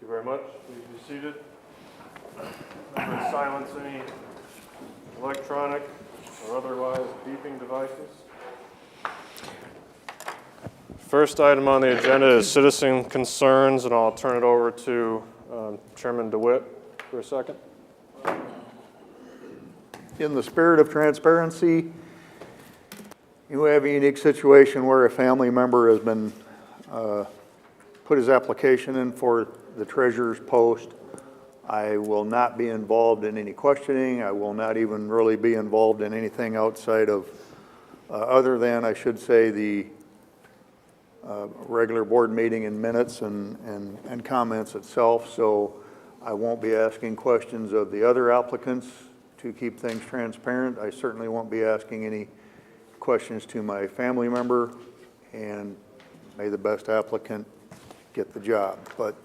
you very much. Please be seated. Remember to silence any electronic or otherwise beeping devices. First item on the agenda is citizen concerns, and I'll turn it over to Chairman DeWitt for a second. In the spirit of transparency, you have a unique situation where a family member has been put his application in for the treasurer's post. I will not be involved in any questioning. I will not even really be involved in anything outside of, other than, I should say, the regular board meeting and minutes and comments itself. So I won't be asking questions of the other applicants to keep things transparent. I certainly won't be asking any questions to my family member, and may the best applicant get the job. But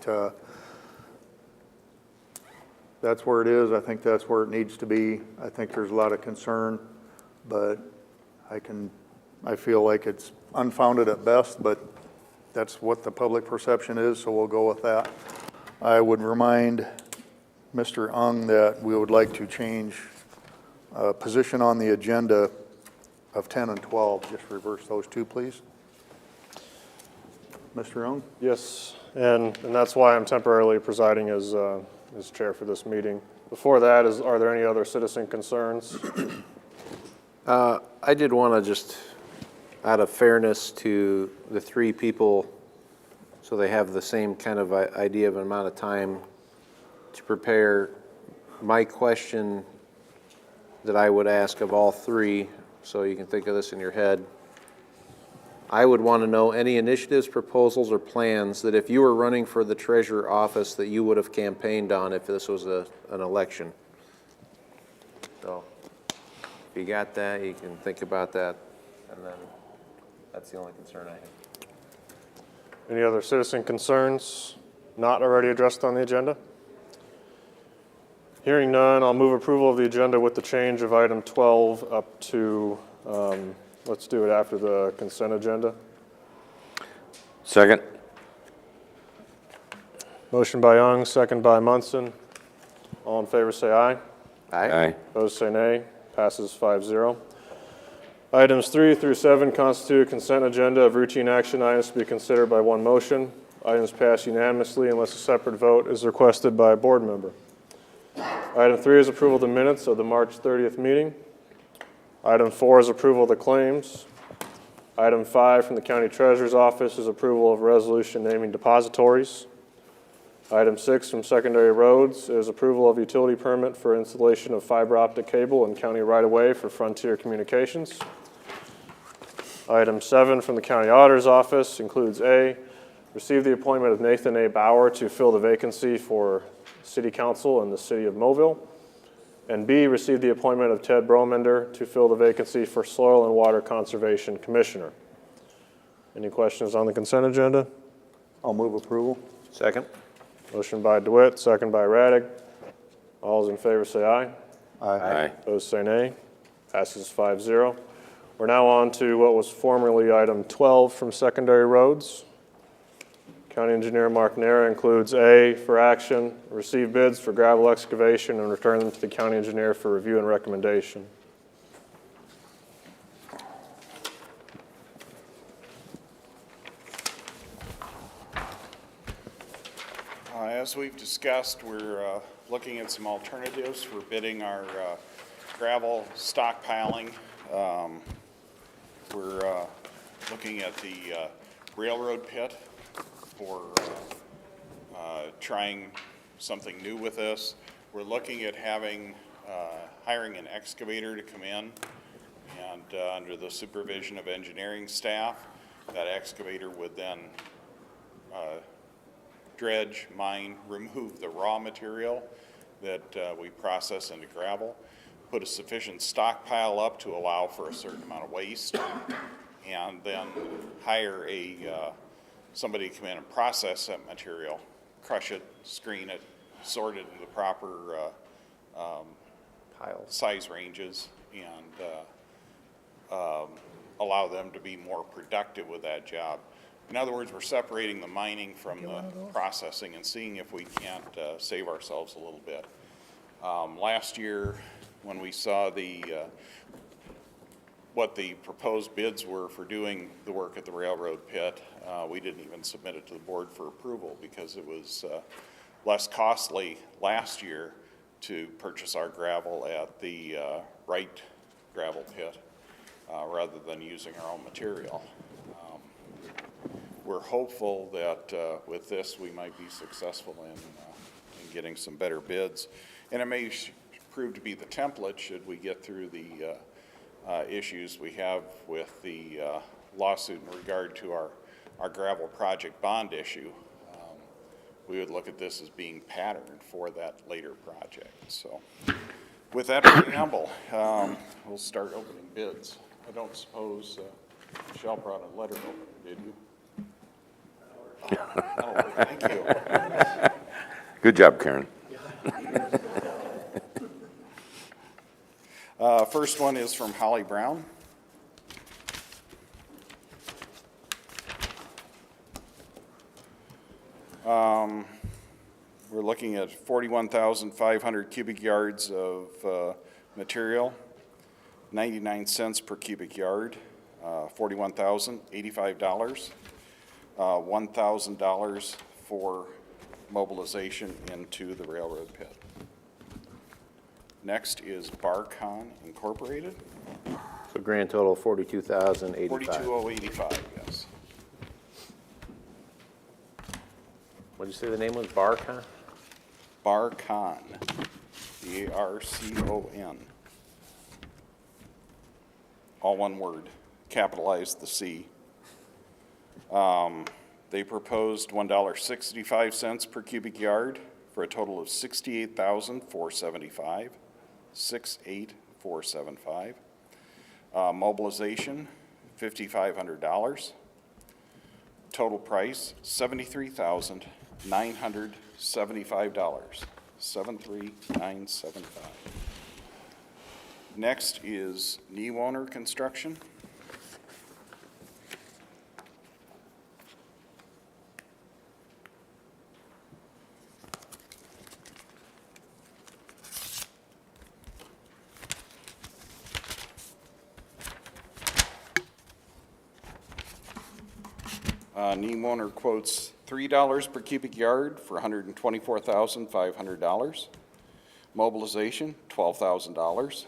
that's where it is. I think that's where it needs to be. I think there's a lot of concern, but I feel like it's unfounded at best, but that's what the public perception is, so we'll go with that. I would remind Mr. Ung that we would like to change position on the agenda of 10 and 12. Just reverse those two, please. Mr. Ung? Yes, and that's why I'm temporarily presiding as chair for this meeting. Before that, are there any other citizen concerns? I did want to just, out of fairness to the three people, so they have the same kind of idea of an amount of time to prepare, my question that I would ask of all three, so you can think of this in your head. I would want to know any initiatives, proposals, or plans that if you were running for the treasurer office that you would have campaigned on if this was an election. So if you got that, you can think about that, and then that's the only concern I have. Any other citizen concerns not already addressed on the agenda? Hearing none, I'll move approval of the agenda with the change of item 12 up to, let's do it after the consent agenda. Second. Motion by Young, second by Munson. All in favor say aye. Aye. Opposed say nay. Passes 5-0. Items 3 through 7 constitute a consent agenda of routine action items to be considered by one motion. Items pass unanimously unless a separate vote is requested by a board member. Item 3 is approval of the minutes of the March 30th meeting. Item 4 is approval of the claims. Item 5 from the County Treasurer's Office is approval of resolution naming depositories. Item 6 from Secondary Roads is approval of utility permit for installation of fiber optic cable in county right-of-way for Frontier Communications. Item 7 from the County Auditor's Office includes A, receive the appointment of Nathan A. Bauer to fill the vacancy for City Council in the City of Mobile. And B, receive the appointment of Ted Bromender to fill the vacancy for Soil and Water Conservation Commissioner. Any questions on the consent agenda? I'll move approval. Second. Motion by DeWitt, second by Radig. All those in favor say aye. Aye. Opposed say nay. Passes 5-0. We're now on to what was formerly item 12 from Secondary Roads. County Engineer Mark Nera includes A, for action, receive bids for gravel excavation and return them to the County Engineer for review and recommendation. As we've discussed, we're looking at some alternatives for bidding our gravel stockpiling. We're looking at the railroad pit for trying something new with this. We're looking at hiring an excavator to come in, and under the supervision of engineering staff, that excavator would then dredge, mine, remove the raw material that we process into gravel, put a sufficient stockpile up to allow for a certain amount of waste, and then hire somebody to come in and process that material, crush it, screen it, sort it into the proper size ranges, and allow them to be more productive with that job. In other words, we're separating the mining from the processing and seeing if we can't save ourselves a little bit. Last year, when we saw what the proposed bids were for doing the work at the railroad pit, we didn't even submit it to the board for approval because it was less costly last year to purchase our gravel at the Wright gravel pit rather than using our own material. We're hopeful that with this we might be successful in getting some better bids, and it may prove to be the template should we get through the issues we have with the lawsuit in regard to our gravel project bond issue. We would look at this as being patterned for that later project. So with that preamble, we'll start opening bids. I don't suppose Michelle brought a letter opener, did you? Oh, thank you. Good job, Karen. First one is from Holly Brown. We're looking at 41,500 cubic yards of material, 99 cents per cubic yard, $41,085, $1,000 for mobilization into the railroad pit. Next is Barcon Incorporated. So grand total 42,085. 42,085, yes. What did you say the name was? Barcon? Barcon, B-A-R-C-O-N. All one word, capitalized the C. They proposed $1.65 per cubic yard for a total of $68,475, $68,475. Mobilization, $5,500. Total price, $73,975, $73,975. Next is Neewoner Construction. Neewoner quotes $3 per cubic yard for $124,500. Mobilization, $12,000.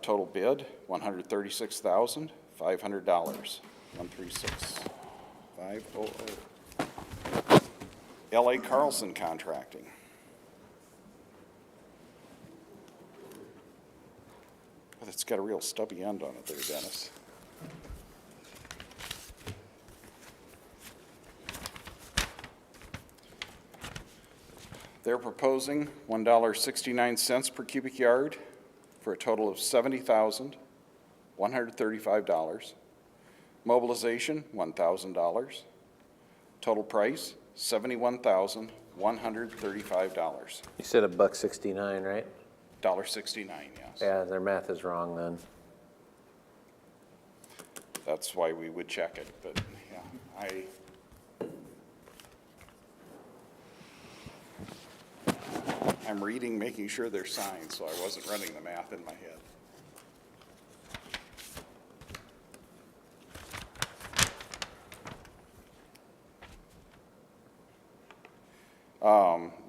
Total bid, $136,500. 136,500. L.A. Carlson Contracting. But it's got a real stubby end on it there, Dennis. They're proposing $1.69 per cubic yard for a total of $70,135. Mobilization, $1,000. Total price, $71,135. You said $1.69, right? $1.69, yes. Yeah, their math is wrong then. That's why we would check it, but yeah, I'm reading, making sure they're signed, so I wasn't running the math in my head.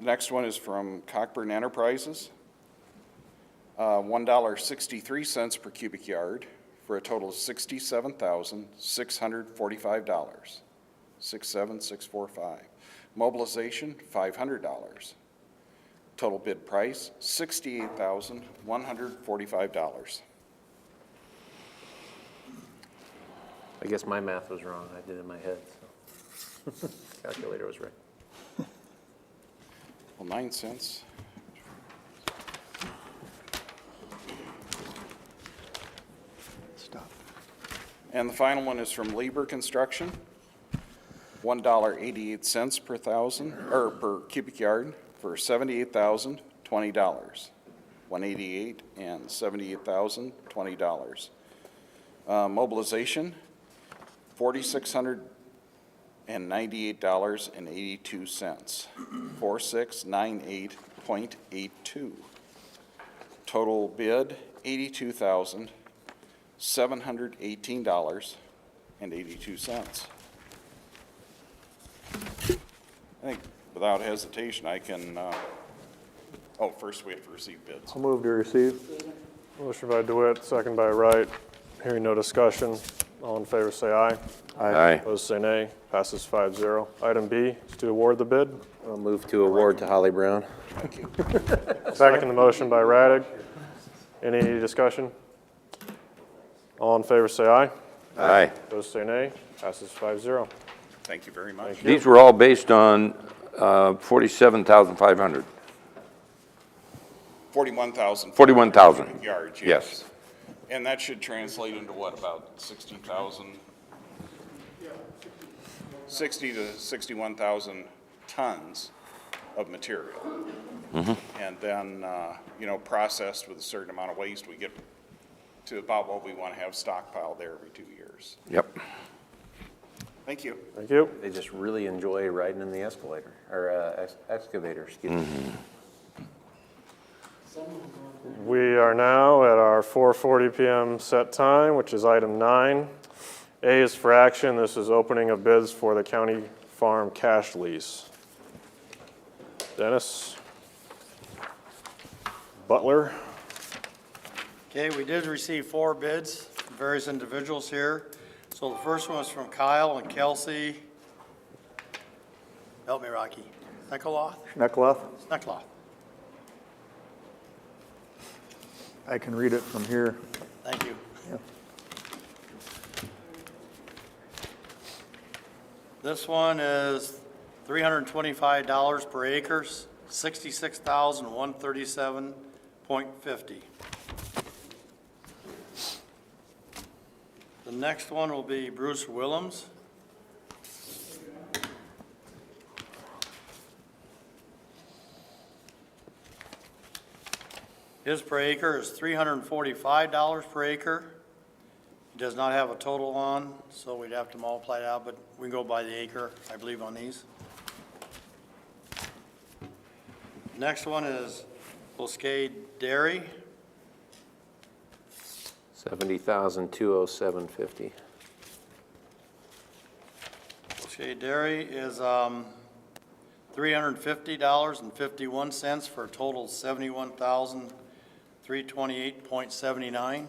Next one is from Cockburn Enterprises. $1.63 per cubic yard for a total of $67,645. 67645. Mobilization, $500. Total bid price, $68,145. I guess my math was wrong. I did it in my head, so. Calculator was right. Well, 9 cents. Stop. And the final one is from Lieber Construction. $1.88 per thousand, or per cubic yard for $78,020. $188 and $78,020. Mobilization, $4,600 $498.82, 4698.82. Total bid, $82,718.82. I think without hesitation, I can, first we have to receive bids. I'll move to receive. Motion by DeWitt, second by Wright. Hearing no discussion. All in favor say aye. Aye. Opposed say nay. Passes 5-0. Item B is to award the bid. I'll move to award to Holly Brown. Thank you. Second the motion by Radig. Any discussion? All in favor say aye. Aye. Opposed say nay. Passes 5-0. Thank you very much. These were all based on 47,500. 41,000. 41,000. Yards, yes. Yes. And that should translate into what, about 60,000? 60 to 61,000 tons of material. And then, processed with a certain amount of waste, we get to about what we want to have stockpiled there every 2 years. Yep. Thank you. Thank you. They just really enjoy riding in the escalator, or excavator, excuse me. We are now at our 4:40 PM set time, which is item 9. A is for action. This is opening of bids for the county farm cash lease. Dennis? Butler? Okay, we did receive 4 bids from various individuals here. So the first one was from Kyle and Kelsey. Help me, Rocky. Sneckloff? Schneckloff. Sneckloff. I can read it from here. Thank you. Yeah. This one is $325 per acre, 66,137.50. The next one will be Bruce Willems. His per acre is $345 per acre. He does not have a total on, so we'd have to multiply it out, but we go by the acre, I believe, on these. Next one is Bosque Dairy. 70,207.50. Bosque Dairy is $350.51 for a total of $71,328.79.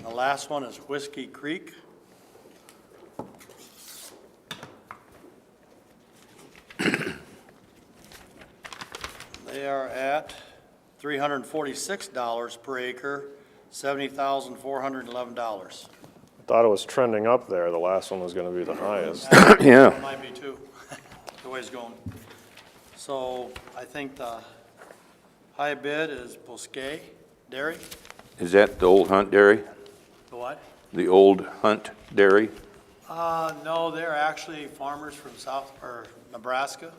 The last one is Whiskey Creek. They are at $346 per acre, $70,411. Thought it was trending up there. The last one was going to be the highest. Yeah. Might be too, the way it's going. So I think the high bid is Bosque Dairy. Is that the old Hunt Dairy? The what? The old Hunt Dairy? No, they're actually farmers from Nebraska.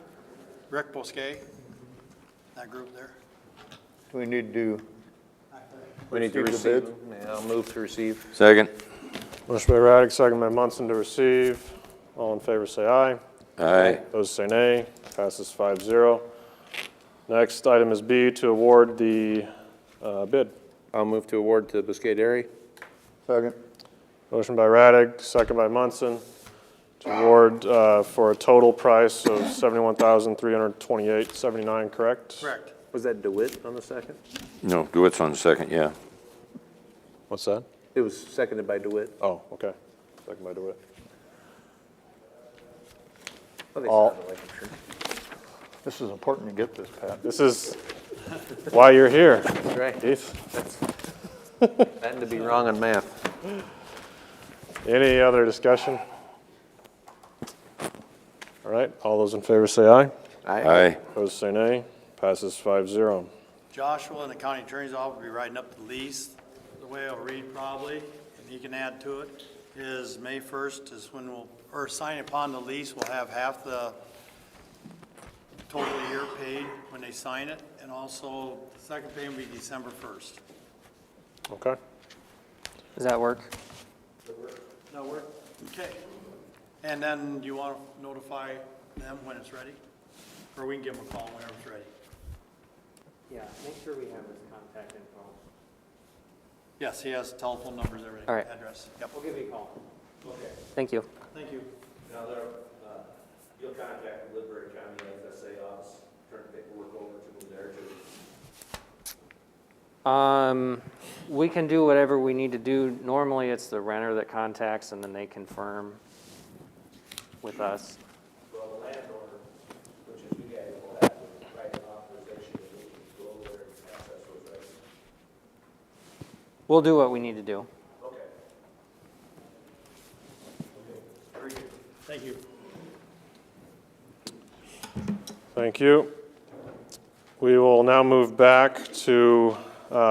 Rick Bosque, that group there. Do we need to We need to Receive the receive. Yeah, I'll move to receive. Second. Motion by Raddick, second by Munson to receive. All in favor say aye. Aye. Those say nay. Passes 5-0. Next item is B, to award the bid. I'll move to award to Bosque Dairy. second? Motion by Raddick, second by Munson, to award for a total price of $71,328.79, correct? Correct. Was that DeWitt on the second? No, DeWitt's on the second, yeah. What's that? It was seconded by DeWitt. Oh, okay. Second by DeWitt. Oh, they All- sounded like it, sure. This is important to get this, Pat. This is why you're here, That's right. Keith. Had to be wrong on math. Any other discussion? All right, all those in favor say aye. Aye. Opposed say nay. Passes 5-0. Joshua in the county attorney's office will be writing up the lease. The way it'll read probably, and he can add to it, is May 1st is when sign upon the lease, we'll have half the total year paid when they sign it, and also the second payment will be December 1st. Okay. Does that work? That work? Okay. And then you want to notify them when it's ready? Or we can give them a call whenever it's ready? Yeah, make sure we have his contact info. Yes, he has telephone numbers, everything, All right. address. Yep. We'll give you a call. Okay, Thank you. Thank you. now there, you'll contact the Woodbury County FSA office, turn paperwork over to them there too. We can do whatever we need to do. Normally, it's the renter that contacts and then they confirm with us. Well, the landowner, which is you guys, will have to write an authorization to go over there and access those rights. We'll do what we need to do. Okay. Very good. Thank you. Thank you. We will now move back to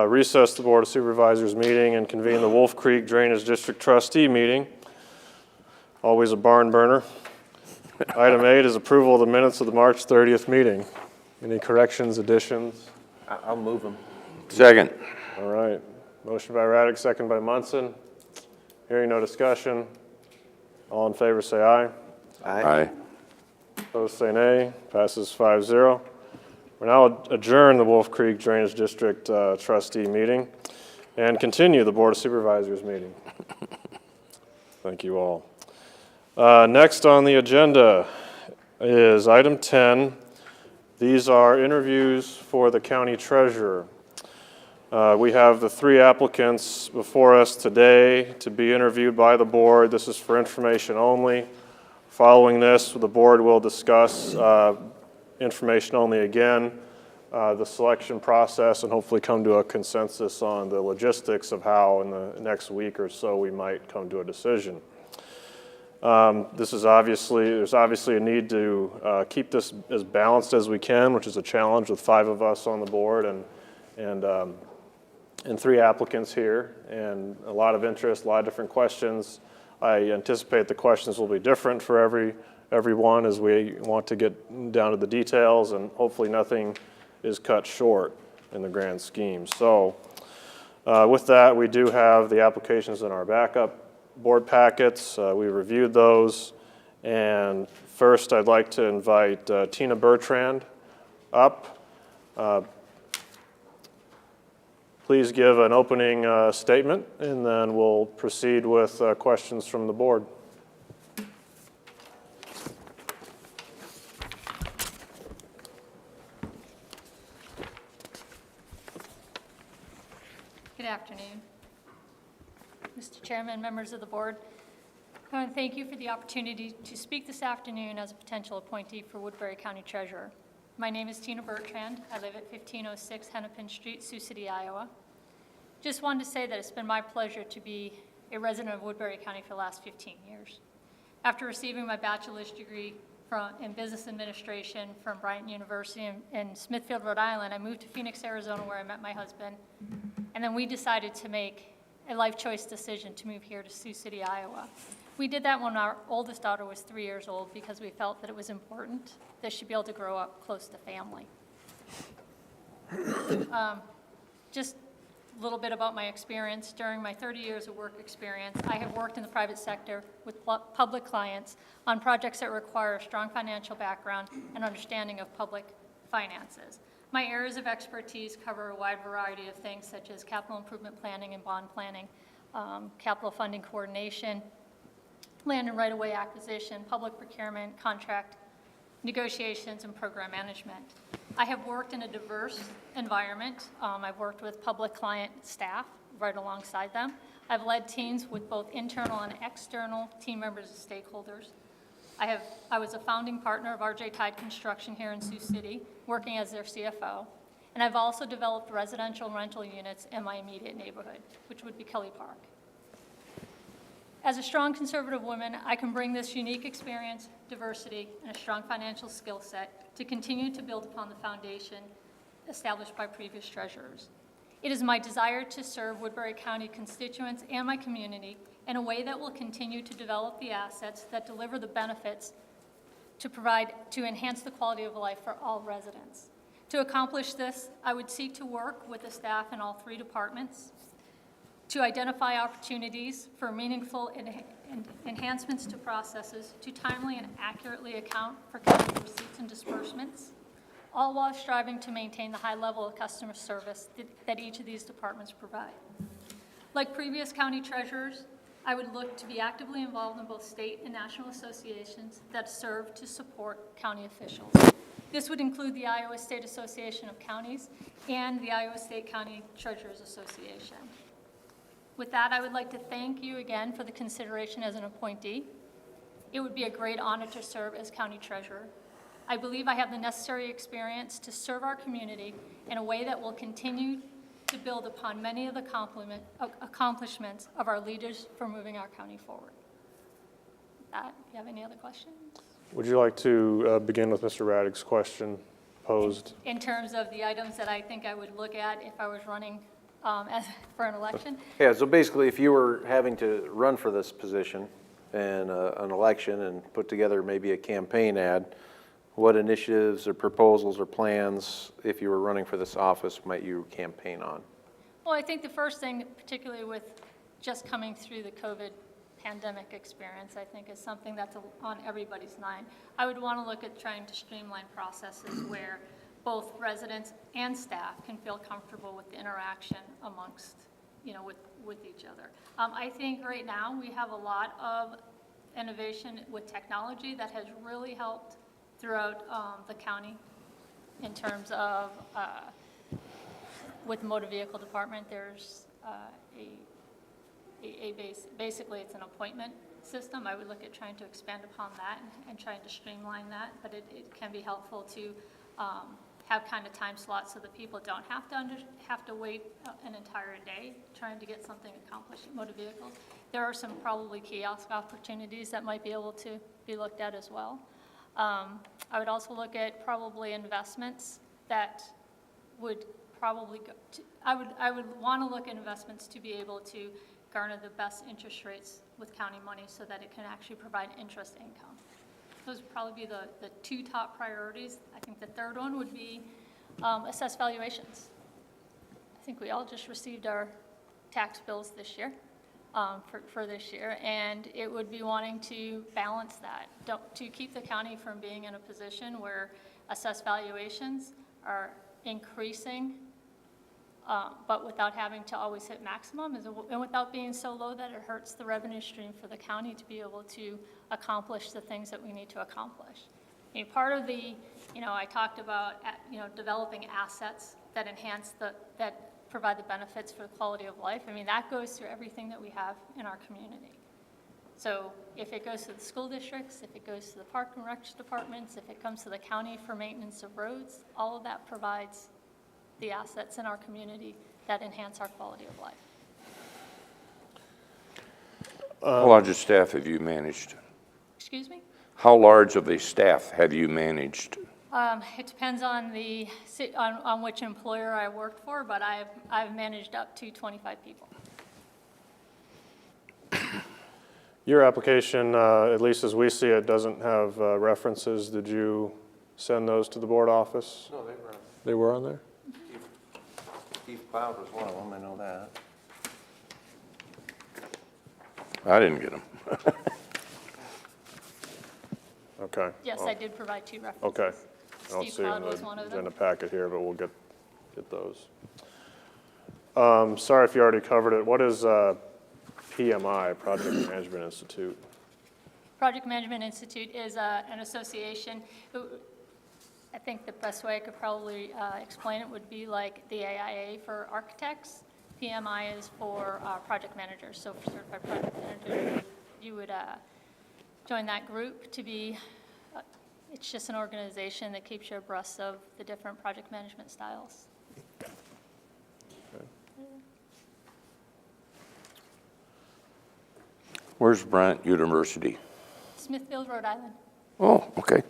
recess the Board of Supervisors meeting and convene the Wolf Creek Drainage District Trustee meeting. Always a barn burner. Item 8 is approval of the minutes of the March 30th meeting. Any corrections, additions? I'll move them. Second. All right. Motion by Raddick, second by Munson. Hearing no discussion. All in favor say aye. Aye. Opposed say nay. Passes 5-0. We're now adjourn the Wolf Creek Drainage District Trustee meeting and continue the Board of Supervisors meeting. Thank you all. Next on the agenda is item 10. These are interviews for the county treasurer. We have the 3 applicants before us today to be interviewed by the board. This is for information only. Following this, the board will discuss information only again, the selection process, and hopefully come to a consensus on the logistics of how in the next week or so we might come to a decision. There's obviously a need to keep this as balanced as we can, which is a challenge with 5 of us on the board and 3 applicants here, and a lot of interest, a lot of different questions. I anticipate the questions will be different for everyone as we want to get down to the details, and hopefully nothing is cut short in the grand scheme. So with that, we do have the applications in our backup board packets. We reviewed those, and first I'd like to invite Tina Bertrand up. Please give an opening statement, and then we'll proceed with questions from the board. Good afternoon. Mr. Chairman, members of the board, I want to thank you for the opportunity to speak this afternoon as a potential appointee for Woodbury County Treasurer. My name is Tina Bertrand. I live at 1506 Hennepin Street, Sioux City, Iowa. Just wanted to say that it's been my pleasure to be a resident of Woodbury County for the last 15 years. After receiving my bachelor's degree in business administration from Bryant University in Smithfield, Rhode Island, I moved to Phoenix, Arizona, where I met my husband. And then we decided to make a life choice decision to move here to Sioux City, Iowa. We did that when our oldest daughter was 3 years old because we felt that it was important that she'd be able to grow up close to family. Just a little bit about my experience. During my 30 years of work experience, I have worked in the private sector with public clients on projects that require a strong financial background and understanding of public finances. My areas of expertise cover a wide variety of things such as capital improvement planning and bond planning, capital funding coordination, land and right-of-way acquisition, public procurement, contract negotiations, and program management. I have worked in a diverse environment. I've worked with public client staff right alongside them. I've led teams with both internal and external team members and stakeholders. I was a founding partner of RJ Tide Construction here in Sioux City, working as their CFO. And I've also developed residential rental units in my immediate neighborhood, which would be Kelly Park. As a strong conservative woman, I can bring this unique experience, diversity, and a strong financial skill set to continue to build upon the foundation established by previous treasurers. It is my desire to serve Woodbury County constituents and my community in a way that will continue to develop the assets that deliver the benefits to enhance the quality of life for all residents. To accomplish this, I would seek to work with the staff in all 3 departments to identify opportunities for meaningful enhancements to processes, to timely and accurately account for county receipts and disbursements, all while striving to maintain the high level of customer service that each of these departments provide. Like previous county treasurers, I would look to be actively involved in both state and national associations that serve to support county officials. This would include the Iowa State Association of Counties and the Iowa State County Treasurers Association. With that, I would like to thank you again for the consideration as an appointee. It would be a great honor to serve as county treasurer. I believe I have the necessary experience to serve our community in a way that will continue to build upon many of the accomplishments of our leaders for moving our county forward. With that, do you have any other questions? Would you like to begin with Mr. Raddick's question posed? In terms of the items that I think I would look at if I was running for an election? Yeah, so basically, if you were having to run for this position in an election and put together maybe a campaign ad, what initiatives or proposals or plans, if you were running for this office, might you campaign on? Well, I think the first thing, particularly with just coming through the COVID pandemic experience, I think is something that's on everybody's mind. I would want to look at trying to streamline processes where both residents and staff can feel comfortable with the interaction amongst, with each other. I think right now we have a lot of innovation with technology that has really helped throughout the county in terms of, with motor vehicle department, there's basically it's an appointment system. I would look at trying to expand upon that and trying to streamline that, but it can be helpful to have kind of time slots so that people don't have to wait an entire day trying to get something accomplished in motor vehicles. There are some probably kiosk opportunities that might be able to be looked at as well. I would also look at probably investments that would probably go to, I would want to look at investments to be able to garner the best interest rates with county money so that it can actually provide interest income. Those would probably be the two top priorities. I think the third one would be assess valuations. I think we all just received our tax bills this year. For this year, and it would be wanting to balance that, to keep the county from being in a position where assessed valuations are increasing, but without having to always hit maximum, and without being so low that it hurts the revenue stream for the county to be able to accomplish the things that we need to accomplish. Part of the, I talked about, developing assets that enhance that provide the benefits for the quality of life. That goes through everything that we have in our community. So if it goes to the school districts, if it goes to the park and rec departments, if it comes to the county for maintenance of roads, all of that provides the assets in our community that enhance our quality of life. How large a staff have you managed? Excuse me? How large of a staff have you managed? It depends on on which employer I worked for, but I've managed up to 25 people. Your application, at least as we see it, doesn't have references. Did you send those to the board office? No, they were on. They were on there? Steve Cloud was one of them, I know that. I didn't get them. Okay. Yes, well, I did provide 2 references. Okay. I don't Steve see Cloud them was one of them. in the packet here, but we'll get those. Sorry if you already covered it. What is PMI, Project Management Institute? Project Management Institute is an association. I think the best way I could probably explain it would be like the AIA for architects. PMI is for project managers. So for certified project managers, you would join that group to be, it's just an organization that keeps you abreast of the different project management styles. Where's Bryant University? Smithfield, Rhode Island. Oh, okay.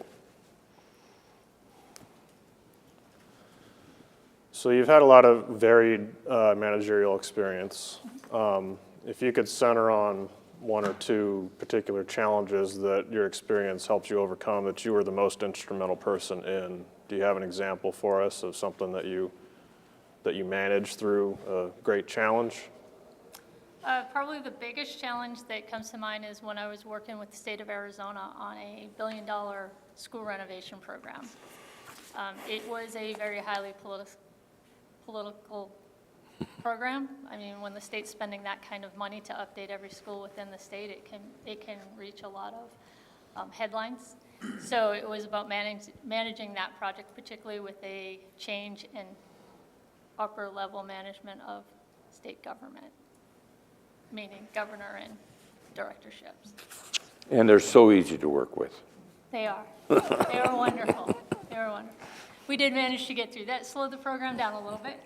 So you've had a lot of varied managerial experience. If you could center on 1 or 2 particular challenges that your experience helped you overcome that you were the most instrumental person in, do you have an example for us of something that you managed through a great challenge? Probably the biggest challenge that comes to mind is when I was working with the state of Arizona on a $1 billion school renovation program. It was a very highly political program. I mean, when the state's spending that kind of money to update every school within the state, it can reach a lot of headlines. So it was about managing that project, particularly with a change in upper level management of state government, meaning governor and directorships. And they're so easy to work with. They are. They are wonderful. They are wonderful. We did manage to get through that, slowed the program down a little bit,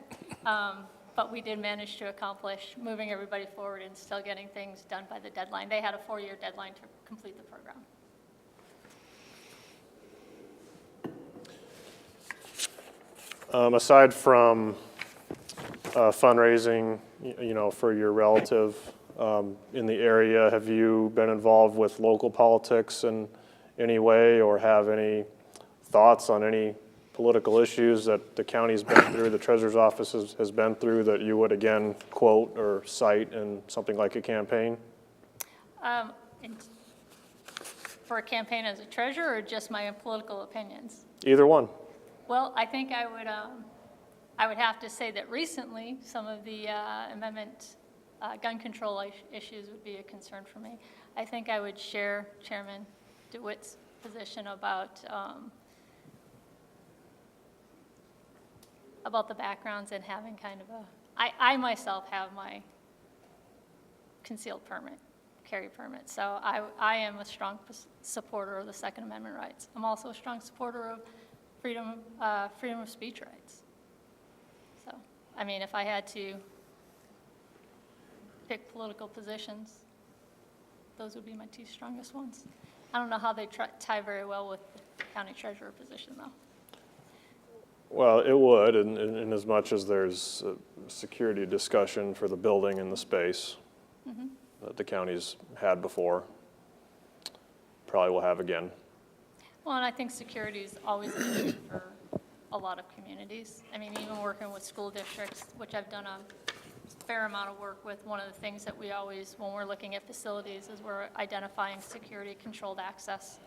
but we did manage to accomplish moving everybody forward and still getting things done by the deadline. They had a 4-year deadline to complete the program. Aside from fundraising, for your relative in the area, have you been involved with local politics in any way, or have any thoughts on any political issues that the county's been through, the treasurer's office has been through, that you would again quote or cite in something like a campaign? For a campaign as a treasurer, or just my political opinions? Either one. Well, I think I would have to say that recently, some of the amendment gun control issues would be a concern for me. I think I would share Chairman DeWitt's position about the backgrounds and having kind of I myself have my concealed carry permit. So I am a strong supporter of the Second Amendment rights. I'm also a strong supporter of freedom of speech rights. So, I mean, if I had to pick political positions, those would be my 2 strongest ones. I don't know how they tie very well with the county treasurer position, though. Well, it would, in as much as there's a security discussion for the building and the space that the county's had before, probably will have again. Well, and I think security is always an issue for a lot of communities. I mean, even working with school districts, which I've done a fair amount of work with, one of the things that we always, when we're looking at facilities, is we're identifying security controlled access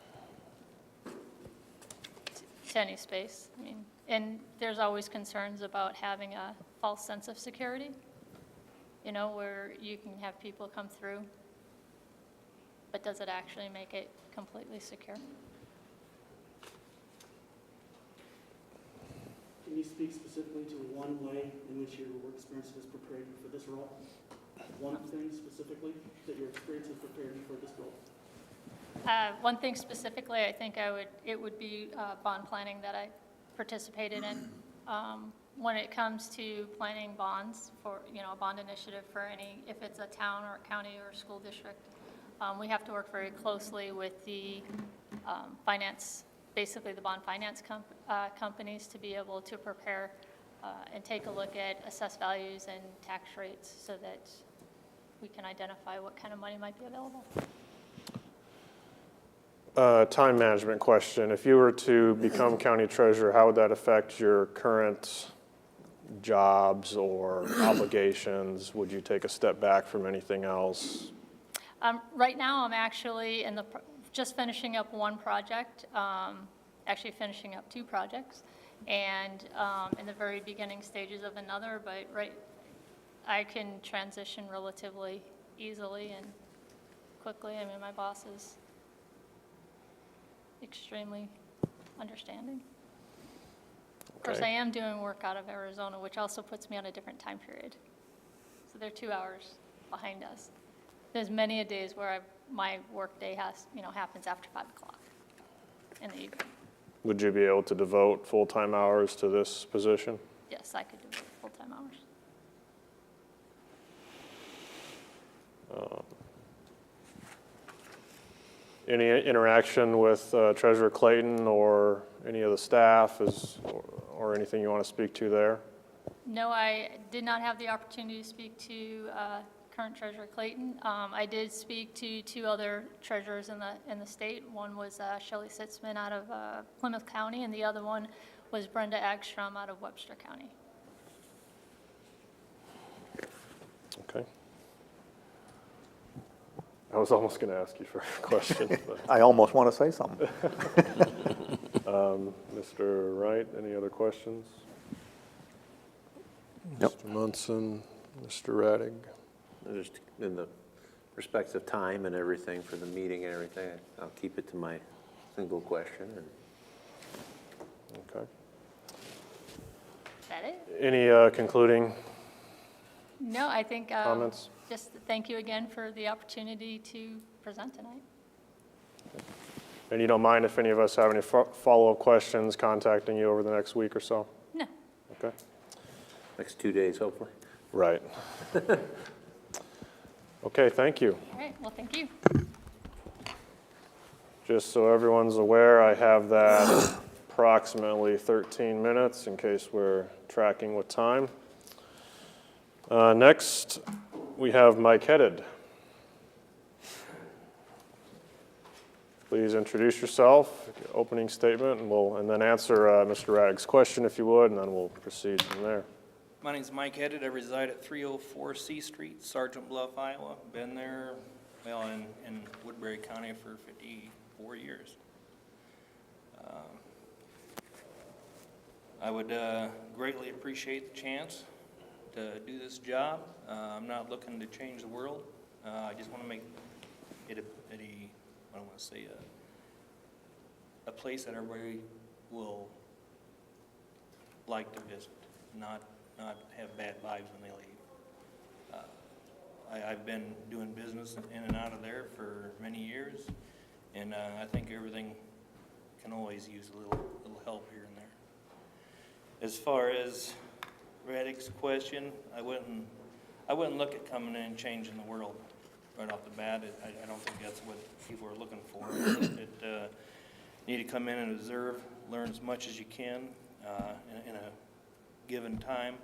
to any space. I mean, and there's always concerns about having a false sense of security, where you can have people come through, but does it actually make it completely secure? Can you speak specifically to one way in which your work experience has prepared you for this role? One thing specifically that your experience has prepared you for this role? One thing specifically, I think it would be bond planning that I participated in. When it comes to planning bonds for, a bond initiative for if it's a town or a county or a school district, we have to work very closely with the basically the bond finance companies to be able to prepare and take a look at assessed values and tax rates so that we can identify what kind of money might be available. Time management question. If you were to become county treasurer, how would that affect your current jobs or obligations? Would you take a step back from anything else? Right now, I'm actually just finishing up one project, actually finishing up 2 projects, and in the very beginning stages of another, but I can transition relatively easily and quickly. I mean, my boss is extremely understanding. Of course, I am doing work out of Arizona, which also puts me on a different time period. So they're 2 hours behind us. There's many a days where my work day happens after 5 o'clock in the evening. Would you be able to devote full-time hours to this position? Yes, I could do full-time hours. Any interaction with Treasurer Clayton or any of the staff or anything you want to speak to there? No, I did not have the opportunity to speak to current Treasurer Clayton. I did speak to 2 other treasurers in the state. One was Shelley Sitzman out of Plymouth County, and the other one was Brenda Agstrom out of Webster County. Okay. I was almost going to ask you for a question, but I almost want to say something. Mr. Wright, any other questions? Nope. Mr. Munson, Mr. Radig? Just in the respects of time and everything for the meeting and everything, I'll keep it to my single question. And Okay. Is that it? Any concluding No, I think, comments? just thank you again for the opportunity to present tonight. And you don't mind if any of us have any follow-up questions contacting you over the next week or so? No. Okay. next 2 days, hopefully. Right. Okay, thank you. All right, well, thank you. Just so everyone's aware, I have that approximately 13 minutes in case we're tracking with time. Next, we have Mike Headed. Please introduce yourself, opening statement, and then answer Mr. Radig's question if you would, and then we'll proceed from there. My name's Mike Headed. I reside at 304 C Street, Sergeant Bluff, Iowa. Been there, well, in Woodbury County for 54 years. I would greatly appreciate the chance to do this job. I'm not looking to change the world. I just want to make it I don't want to say a place that everybody will like to visit, not have bad vibes when they leave. I've been doing business in and out of there for many years, and I think everything can always use a little help here and there. As far as Radig's question, I wouldn't look at coming in and changing the world right off the bat. I don't think that's what people are looking for. You need to come in and observe, learn as much as you can in a given time,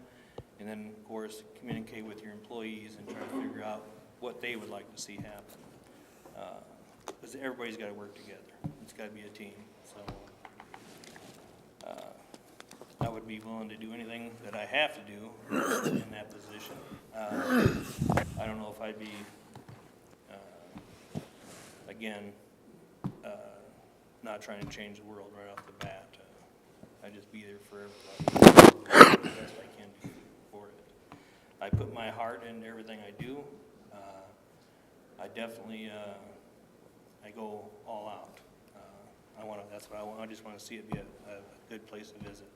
and then, of course, communicate with your employees and try to figure out what they would like to see happen. Because everybody's got to work together. It's got to be a team. So I would be willing to do anything that I have to do in that position. I don't know if I'd be, again, not trying to change the world right off the bat. I'd just be there for everybody, the best I can do for it. I put my heart into everything I do. I definitely, I go all out. That's what I want. I just want to see it be a good place to visit.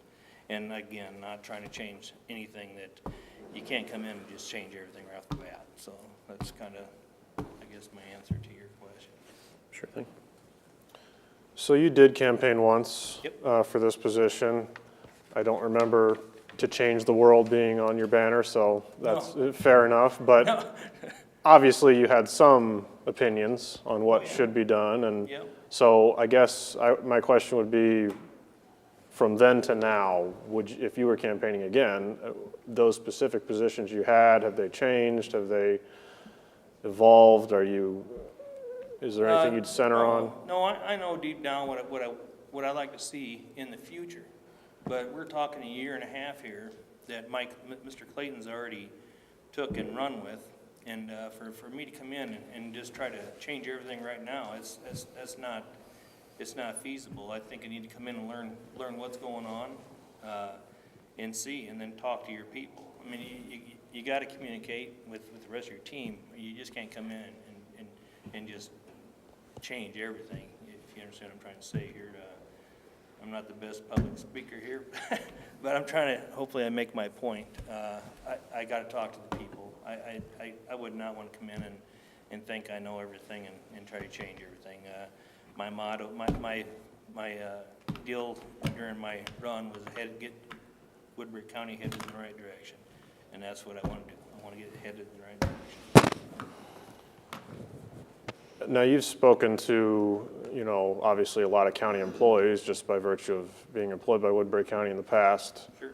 And again, not trying to change anything that you can't come in and just change everything right off the bat. So that's kind of, I guess, my answer to your question. Sure thing. So you did campaign once Yep. For this position. I don't remember to change the world being on your banner, so that's fair enough. But obviously you had some opinions on what should be done. And Yep. so I guess my question would be, from then to now, if you were campaigning again, those specific positions you had, have they changed? Have they evolved? Is there anything you'd center on? No, I know deep down what I like to see in the future. But we're talking a year and a half here that Mr. Clayton's already took and run with. And for me to come in and just try to change everything right now, it's not feasible. I think I need to come in and learn what's going on and see, and then talk to your people. I mean, you got to communicate with the rest of your team. You just can't come in and just change everything, if you understand what I'm trying to say here. I'm not the best public speaker here, but I'm trying to, hopefully I make my point. I got to talk to the people. I would not want to come in and think I know everything and try to change everything. My motto, my deal during my run was get Woodbury County headed in the right direction, and that's what I want to do. I want to get headed in the right direction. Now, you've spoken to, obviously a lot of county employees just by virtue of being employed by Woodbury County in the past. Sure.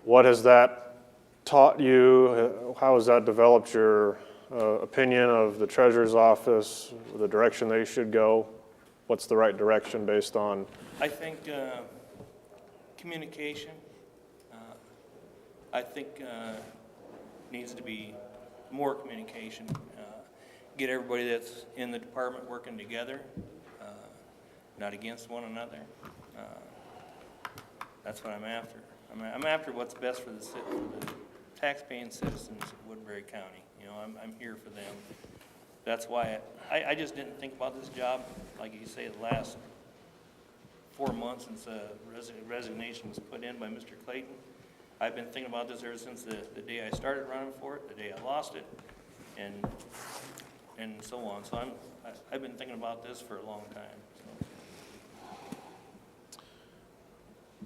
What has that taught you? How has that developed your opinion of the treasurer's office, the direction they should go? What's the right direction based on? I think communication, I think needs to be more communication. get everybody that's in the department working together, not against one another. That's what I'm after. I'm after what's best for the tax-paying citizens of Woodbury County. You know, I'm here for them. That's why I just didn't think about this job, like you say, the last 4 months since resignation was put in by Mr. Clayton. I've been thinking about this ever since the day I started running for it, the day I lost it, and so on. So I've been thinking about this for a long time. So.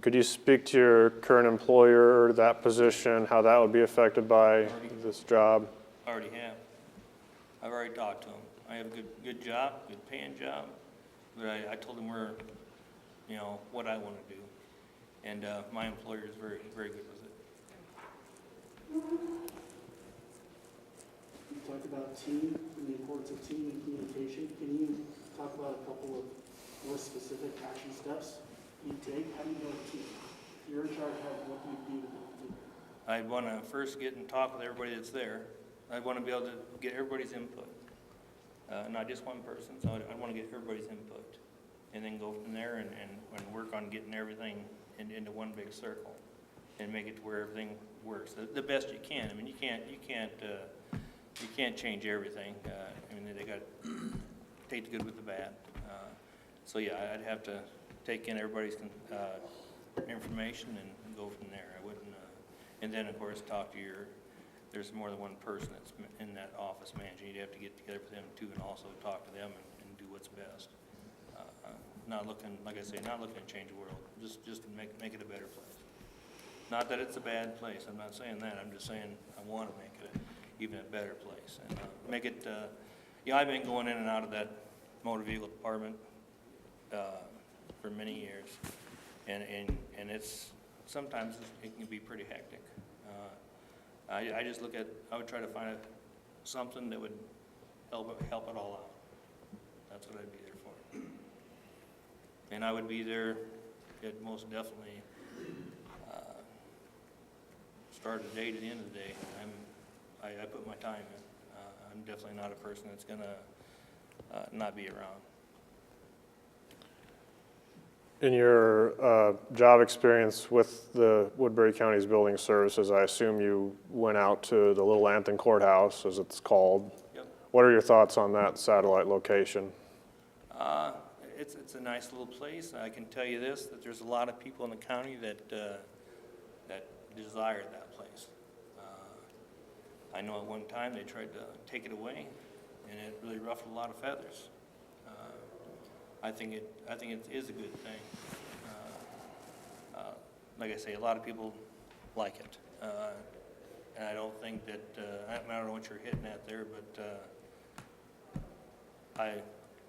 Could you speak to your current employer, that position, how that would be affected by this job? I already have. I've already talked to him. I have a good job, good paying job, but I told him what I want to do. And my employer is very, very good with it. You talked about team and the importance of team and communication. Can you talk about a couple of more specific action steps you take? How do you build a team? If you're in charge, what do you do to build a team? I want to first get and talk with everybody that's there. I want to be able to get everybody's input, not just one person. So I want to get everybody's input, and then go from there and work on getting everything into one big circle, and make it to where everything works the best you can. I mean, you can't change everything. I mean, they got to take the good with the bad. So yeah, I'd have to take in everybody's information and go from there. I wouldn't, and then of course talk to there's more than one person that's in that office managing. You'd have to get together with them too, and also talk to them and do what's best. Not looking, like I say, not looking to change the world. Just to make it a better place. Not that it's a bad place. I'm not saying that. I'm just saying I want to make it even a better place and make it. I've been going in and out of that motor vehicle department for many years, and it's sometimes it can be pretty hectic. I just I would try to find something that would help it all out. That's what I'd be there for. And I would be there at most definitely start of the day to the end of the day. I put my time in. I'm definitely not a person that's gonna not be around. In your job experience with the Woodbury County's building services, I assume you went out to the Little Anthony Courthouse, as it's called. Yep. What are your thoughts on that satellite location? It's a nice little place. I can tell you this, that there's a lot of people in the county that desire that place. I know at one time they tried to take it away, and it really ruffled a lot of feathers. I think it is a good thing. Like I say, a lot of people like it, and I don't think that I don't know what you're hitting at there, but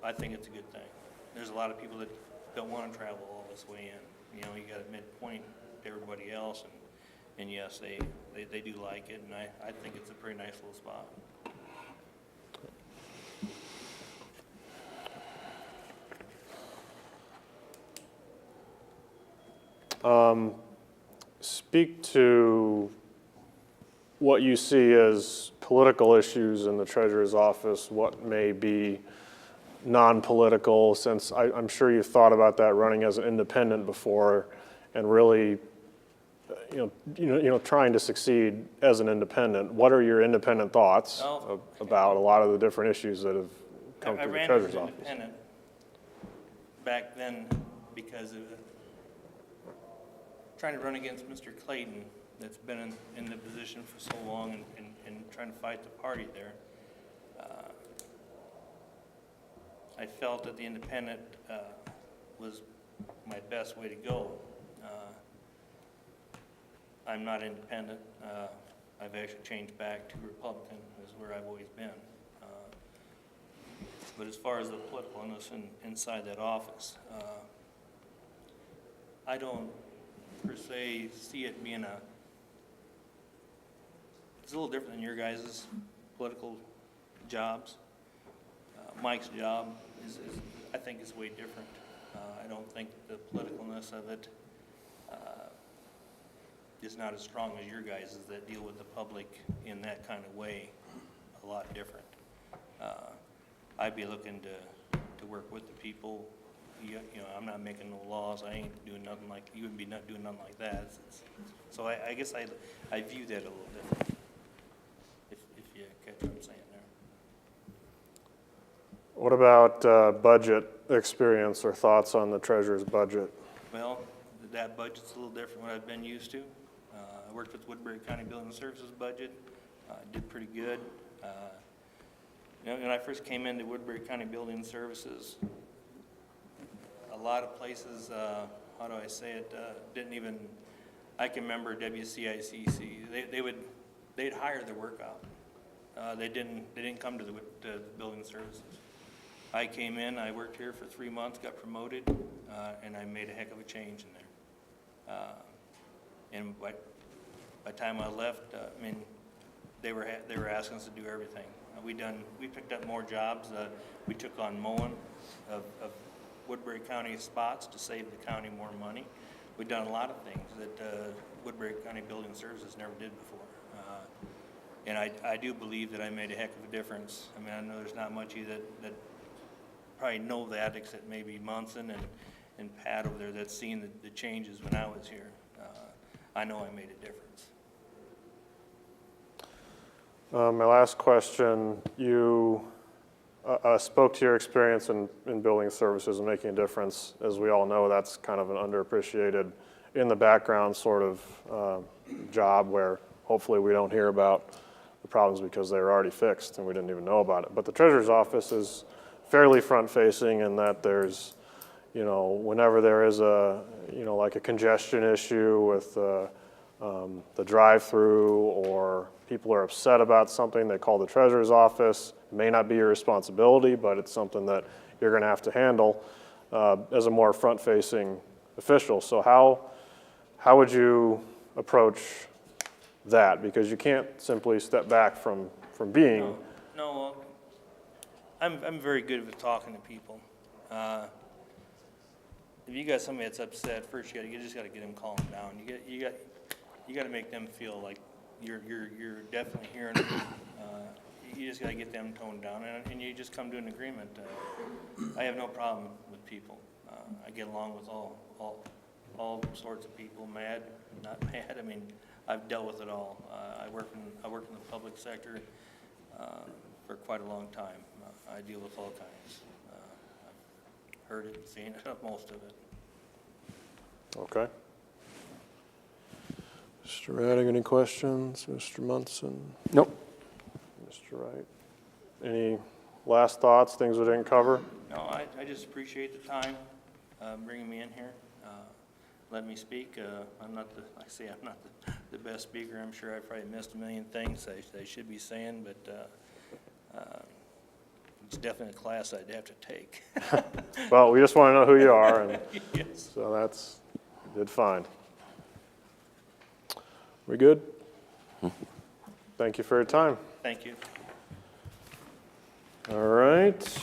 I think it's a good thing. There's a lot of people that don't want to travel all this way in. You know, you got a midpoint to everybody else, and yes, they do like it, and I think it's a pretty nice little spot. Speak to what you see as political issues in the treasurer's office, what may be non-political, since I'm sure you've thought about that running as an independent before and really, trying to succeed as an independent. What are your independent thoughts about a lot of the different issues that have come through the treasurer's office? I ran as an independent back then because of trying to run against Mr. Clayton, that's been in the position for so long and trying to fight the party there. I felt that the independent was my best way to go. I'm not independent. I've actually changed back to Republican, is where I've always been. But as far as the politicalness inside that office, I don't per se see it being it's a little different than your guys' political jobs. Mike's job is I think is way different. I don't think the politicalness of it is not as strong as your guys' that deal with the public in that kind of way, a lot different. I'd be looking to work with the people. You know, I'm not making no laws. I ain't doing nothing like, you wouldn't be not doing nothing like that. So I guess I view that a little different, if you catch what I'm saying there. What about budget experience or thoughts on the treasurer's budget? Well, that budget's a little different than what I've been used to. I worked with Woodbury County Building Services budget, did pretty good. You know, when I first came into Woodbury County Building Services, a lot of places, how do I say it, didn't even, I can remember WCICC, they'd hire their work out. They didn't come to the building services. I came in, I worked here for 3 months, got promoted, and I made a heck of a change in there. And by the time I left, I mean, they were asking us to do everything. We picked up more jobs. We took on mowing of Woodbury County spots to save the county more money. We've done a lot of things that Woodbury County Building Services never did before. And I do believe that I made a heck of a difference. I mean, I know there's not much of you that probably know that, except maybe Munson and Pat over there that's seen the changes when I was here. I know I made a difference. My last question, you spoke to your experience in building services and making a difference. As we all know, that's kind of an underappreciated, in the background sort of job where hopefully we don't hear about the problems because they were already fixed and we didn't even know about it. But the treasurer's office is fairly front-facing in that there's, you know, whenever there is a, you know, like a congestion issue with the drive-through, or people are upset about something, they call the treasurer's office. It may not be your responsibility, but it's something that you're going to have to handle as a more front-facing official. So how would you approach that? Because you can't simply step back from being. No, I'm very good with talking to people. If you got somebody that's upset, first you just got to get them calmed down. You got to make them feel like you're definitely hearing them. You just got to get them toned down, and you just come to an agreement. I have no problem with people. I get along with all sorts of people, mad, not mad. I mean, I've dealt with it all. I work in the public sector for quite a long time. I deal with all kinds. I've heard it, seen it, most of it. Okay. Mr. Radig, any questions? Mr. Munson? Nope. Mr. Wright? Any last thoughts, things we didn't cover? No, I just appreciate the time bringing me in here. Let me speak. I'm not the best speaker. I'm sure I probably missed a million things I should be saying, but it's definitely a class I'd have to take. Well, we just want to know who you are, and Yes. so that's, you did fine. We good? Thank you for your time. Thank you. All right.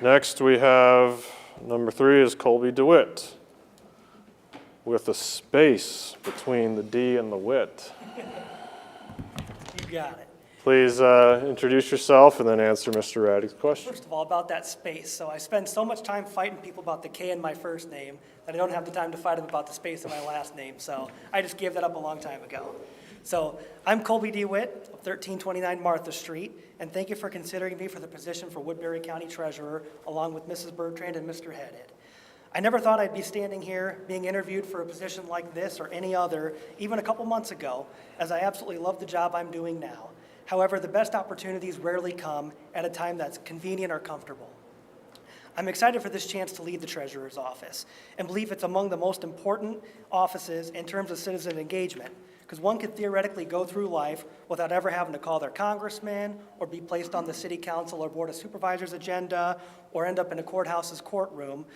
Next, we have number 3 is Colby DeWitt with a space between the D and the wit. You got it. Please introduce yourself and then answer Mr. Radig's question. First of all, about that space. So I spend so much time fighting people about the K in my first name that I don't have the time to fight them about the space in my last name. So I just gave that up a long time ago. So I'm Colby DeWitt of 1329 Martha Street, and thank you for considering me for the position for Woodbury County Treasurer, along with Mrs. Bertrand and Mr. Headed. I never thought I'd be standing here being interviewed for a position like this or any other, even a couple months ago, as I absolutely love the job I'm doing now. However, the best opportunities rarely come at a time that's convenient or comfortable. I'm excited for this chance to lead the Treasurer's office and believe it's among the most important offices in terms of citizen engagement, because one could theoretically go through life without ever having to call their congressman or be placed on the city council or board of supervisors agenda or end up in a courthouse's courtroom,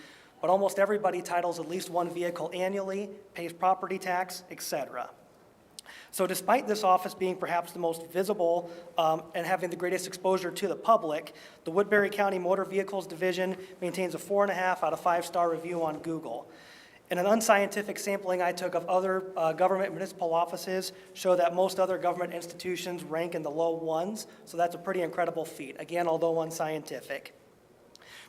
but almost everybody titles at least one vehicle annually, pays property tax, etc. So despite this office being perhaps the most visible and having the greatest exposure to the public, the Woodbury County Motor Vehicles Division maintains a 4.5 out of 5-star review on Google. And an unscientific sampling I took of other government municipal offices show that most other government institutions rank in the low ones, so that's a pretty incredible feat, again, although unscientific.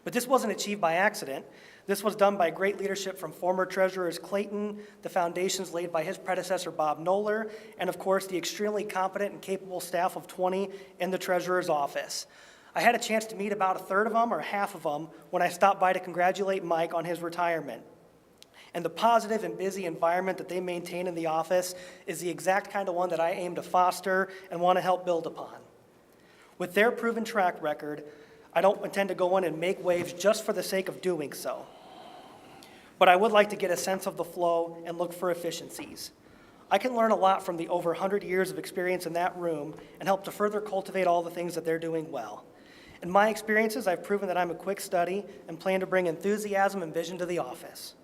But this wasn't achieved by accident. This was done by great leadership from former treasurers Clayton, the foundations laid by his predecessor Bob Knoller, and of course the extremely competent and capable staff of 20 in the treasurer's office. I had a chance to meet about a third of them or half of them when I stopped by to congratulate Mike on his retirement. And the positive and busy environment that they maintain in the office is the exact kind of one that I aim to foster and want to help build upon. With their proven track record, I don't intend to go in and make waves just for the sake of doing so. But I would like to get a sense of the flow and look for efficiencies. I can learn a lot from the over 100 years of experience in that room and help to further cultivate all the things that they're doing well. In my experiences, I've proven that I'm a quick study and plan to bring enthusiasm and vision to the office.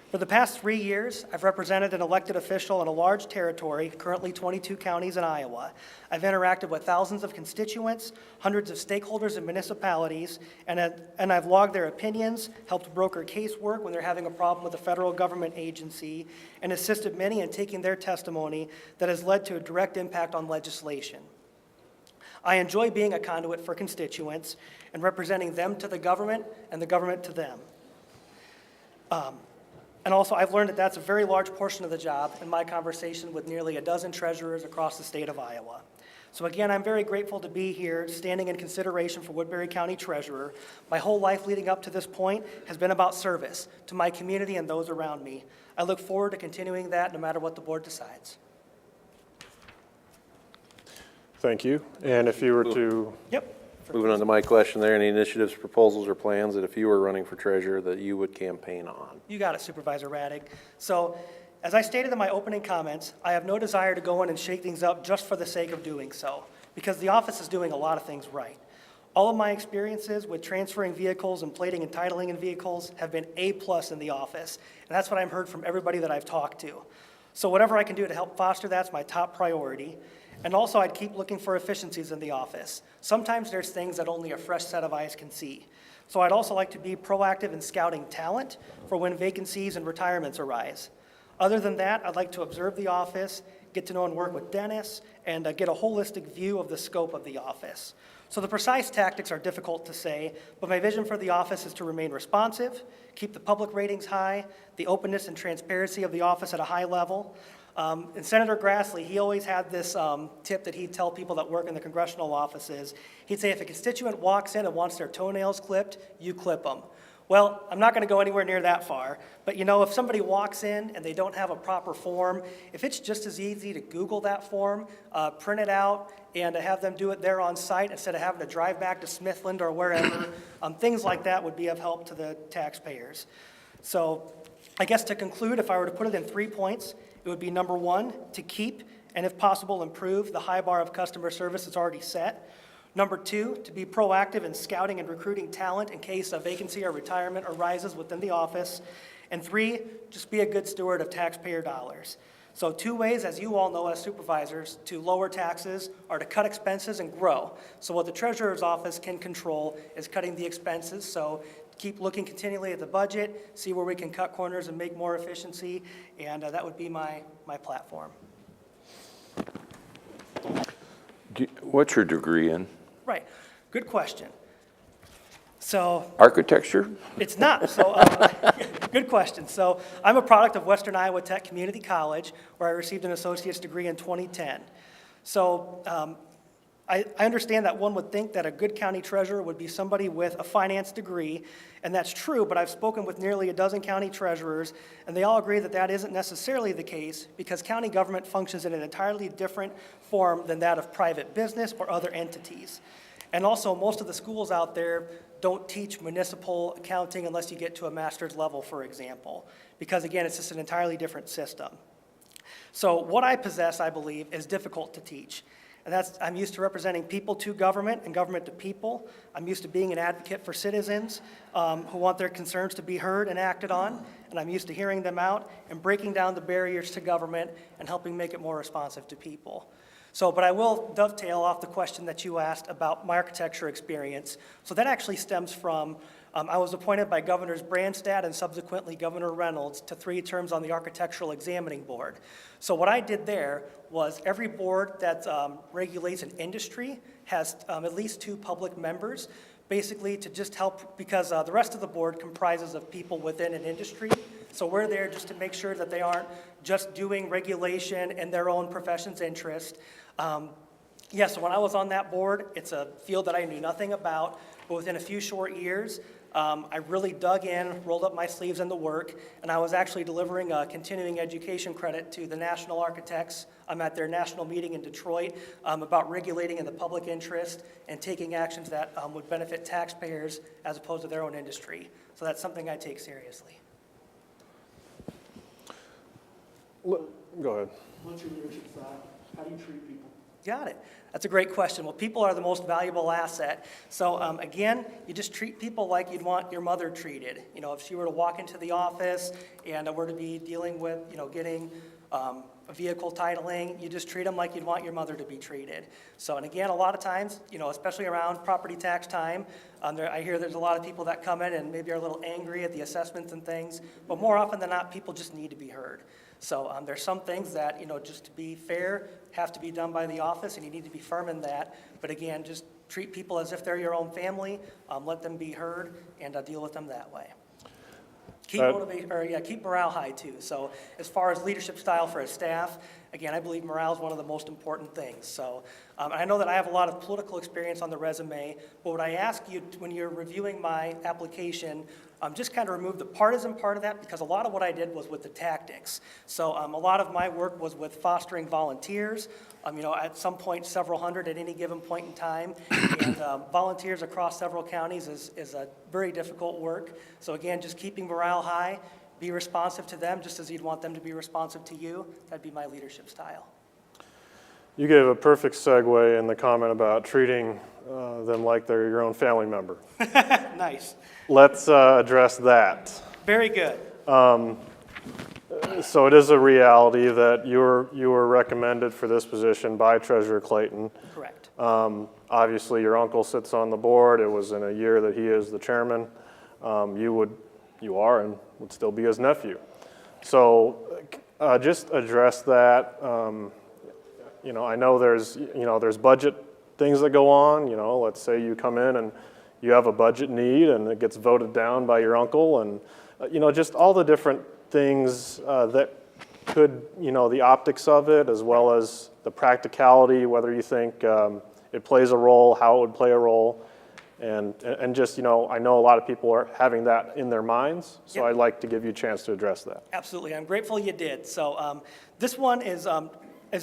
For the past 3 years, I've represented an elected official in a large territory, currently 22 counties in Iowa. I've interacted with thousands of constituents, hundreds of stakeholders and municipalities, and I've logged their opinions, helped broker casework when they're having a problem with a federal government agency, and assisted many in taking their testimony that has led to a direct impact on legislation. I enjoy being a conduit for constituents and representing them to the government and the government to them. And also, I've learned that that's a very large portion of the job in my conversation with nearly a dozen treasurers across the state of Iowa. So again, I'm very grateful to be here, standing in consideration for Woodbury County Treasurer. My whole life leading up to this point has been about service to my community and those around me. I look forward to continuing that no matter what the board decides. Thank you. And if you were to, Yep. Moving on to my question there, any initiatives, proposals, or plans that if you were running for treasurer that you would campaign on? You got it, Supervisor Raddick. So, as I stated in my opening comments, I have no desire to go in and shake things up just for the sake of doing so, because the office is doing a lot of things right. All of my experiences with transferring vehicles and plating and titling in vehicles have been A+ in the office, and that's what I've heard from everybody that I've talked to. So whatever I can do to help foster that's my top priority. And also, I'd keep looking for efficiencies in the office. Sometimes there's things that only a fresh set of eyes can see. So I'd also like to be proactive in scouting talent for when vacancies and retirements arise. Other than that, I'd like to observe the office, get to know and work with Dennis, and get a holistic view of the scope of the office. So the precise tactics are difficult to say, but my vision for the office is to remain responsive, keep the public ratings high, the openness and transparency of the office at a high level. And Senator Grassley, he always had this tip that he'd tell people that work in the congressional offices. He'd say, if a constituent walks in and wants their toenails clipped, you clip them. Well, I'm not going to go anywhere near that far, but you know, if somebody walks in and they don't have a proper form, if it's just as easy to Google that form, print it out, and have them do it there on site instead of having to drive back to Smithland or wherever, things like that would be of help to the taxpayers. So I guess to conclude, if I were to put it in 3 points, it would be number 1, to keep and if possible improve the high bar of customer service that's already set. Number 2, to be proactive in scouting and recruiting talent in case a vacancy or retirement arises within the office. And 3, just be a good steward of taxpayer dollars. So 2 ways, as you all know as supervisors, to lower taxes are to cut expenses and grow. So what the treasurer's office can control is cutting the expenses. So keep looking continually at the budget, see where we can cut corners and make more efficiency, and that would be my platform. What's your degree in? Right, good question. So Architecture? it's not, so good question. So I'm a product of Western Iowa Tech Community College, where I received an associate's degree in 2010. So I understand that one would think that a good county treasurer would be somebody with a finance degree, and that's true, but I've spoken with nearly a dozen county treasurers, and they all agree that that isn't necessarily the case because county government functions in an entirely different form than that of private business or other entities. And also, most of the schools out there don't teach municipal accounting unless you get to a master's level, for example, because again, it's just an entirely different system. So what I possess, I believe, is difficult to teach. And I'm used to representing people to government and government to people. I'm used to being an advocate for citizens who want their concerns to be heard and acted on. And I'm used to hearing them out and breaking down the barriers to government and helping make it more responsive to people. So, but I will dovetail off the question that you asked about my architecture experience. So that actually stems from I was appointed by Governors Branstad and subsequently Governor Reynolds to 3 terms on the Architectural Examining Board. So what I did there was every board that regulates an industry has at least 2 public members, basically to just help, because the rest of the board comprises of people within an industry. So we're there just to make sure that they aren't just doing regulation in their own profession's interest. Yeah, so when I was on that board, it's a field that I knew nothing about, but within a few short years, I really dug in, rolled up my sleeves in the work, and I was actually delivering a continuing education credit to the national architects. I'm at their national meeting in Detroit about regulating in the public interest and taking actions that would benefit taxpayers as opposed to their own industry. So that's something I take seriously. Go ahead. What's your leadership style? How do you treat people? Got it. That's a great question. Well, people are the most valuable asset. So again, you just treat people like you'd want your mother treated. You know, if she were to walk into the office and were to be dealing with, you know, getting a vehicle titling, you just treat them like you'd want your mother to be treated. So, and again, a lot of times, you know, especially around property tax time, I hear there's a lot of people that come in and maybe are a little angry at the assessments and things, but more often than not, people just need to be heard. So there's some things that, you know, just to be fair, have to be done by the office, and you need to be firm in that. But again, just treat people as if they're your own family, let them be heard, and deal with them that way. Keep morale high too. So as far as leadership style for a staff, again, I believe morale is one of the most important things. So I know that I have a lot of political experience on the resume, but what I ask you when you're reviewing my application, just kind of remove the partisan part of that, because a lot of what I did was with the tactics. So a lot of my work was with fostering volunteers, you know, at some point several hundred at any given point in time. And volunteers across several counties is a very difficult work. So again, just keeping morale high, be responsive to them just as you'd want them to be responsive to you. That'd be my leadership style. You gave a perfect segue in the comment about treating them like they're your own family member. Nice. Let's address that. Very good. So it is a reality that you were recommended for this position by Treasurer Clayton. Correct. Obviously, your uncle sits on the board. It was in a year that he is the chairman. You are and would still be his nephew. So just address that. You know, I know there's budget things that go on. You know, let's say you come in and you have a budget need and it gets voted down by your uncle, and you know, just all the different things that could, you know, the optics of it as well as the practicality, whether you think it plays a role, how it would play a role, and just, you know, I know a lot of people are having that in their minds, so Yep. I'd like to give you a chance to address that. Absolutely. I'm grateful you did. So this one is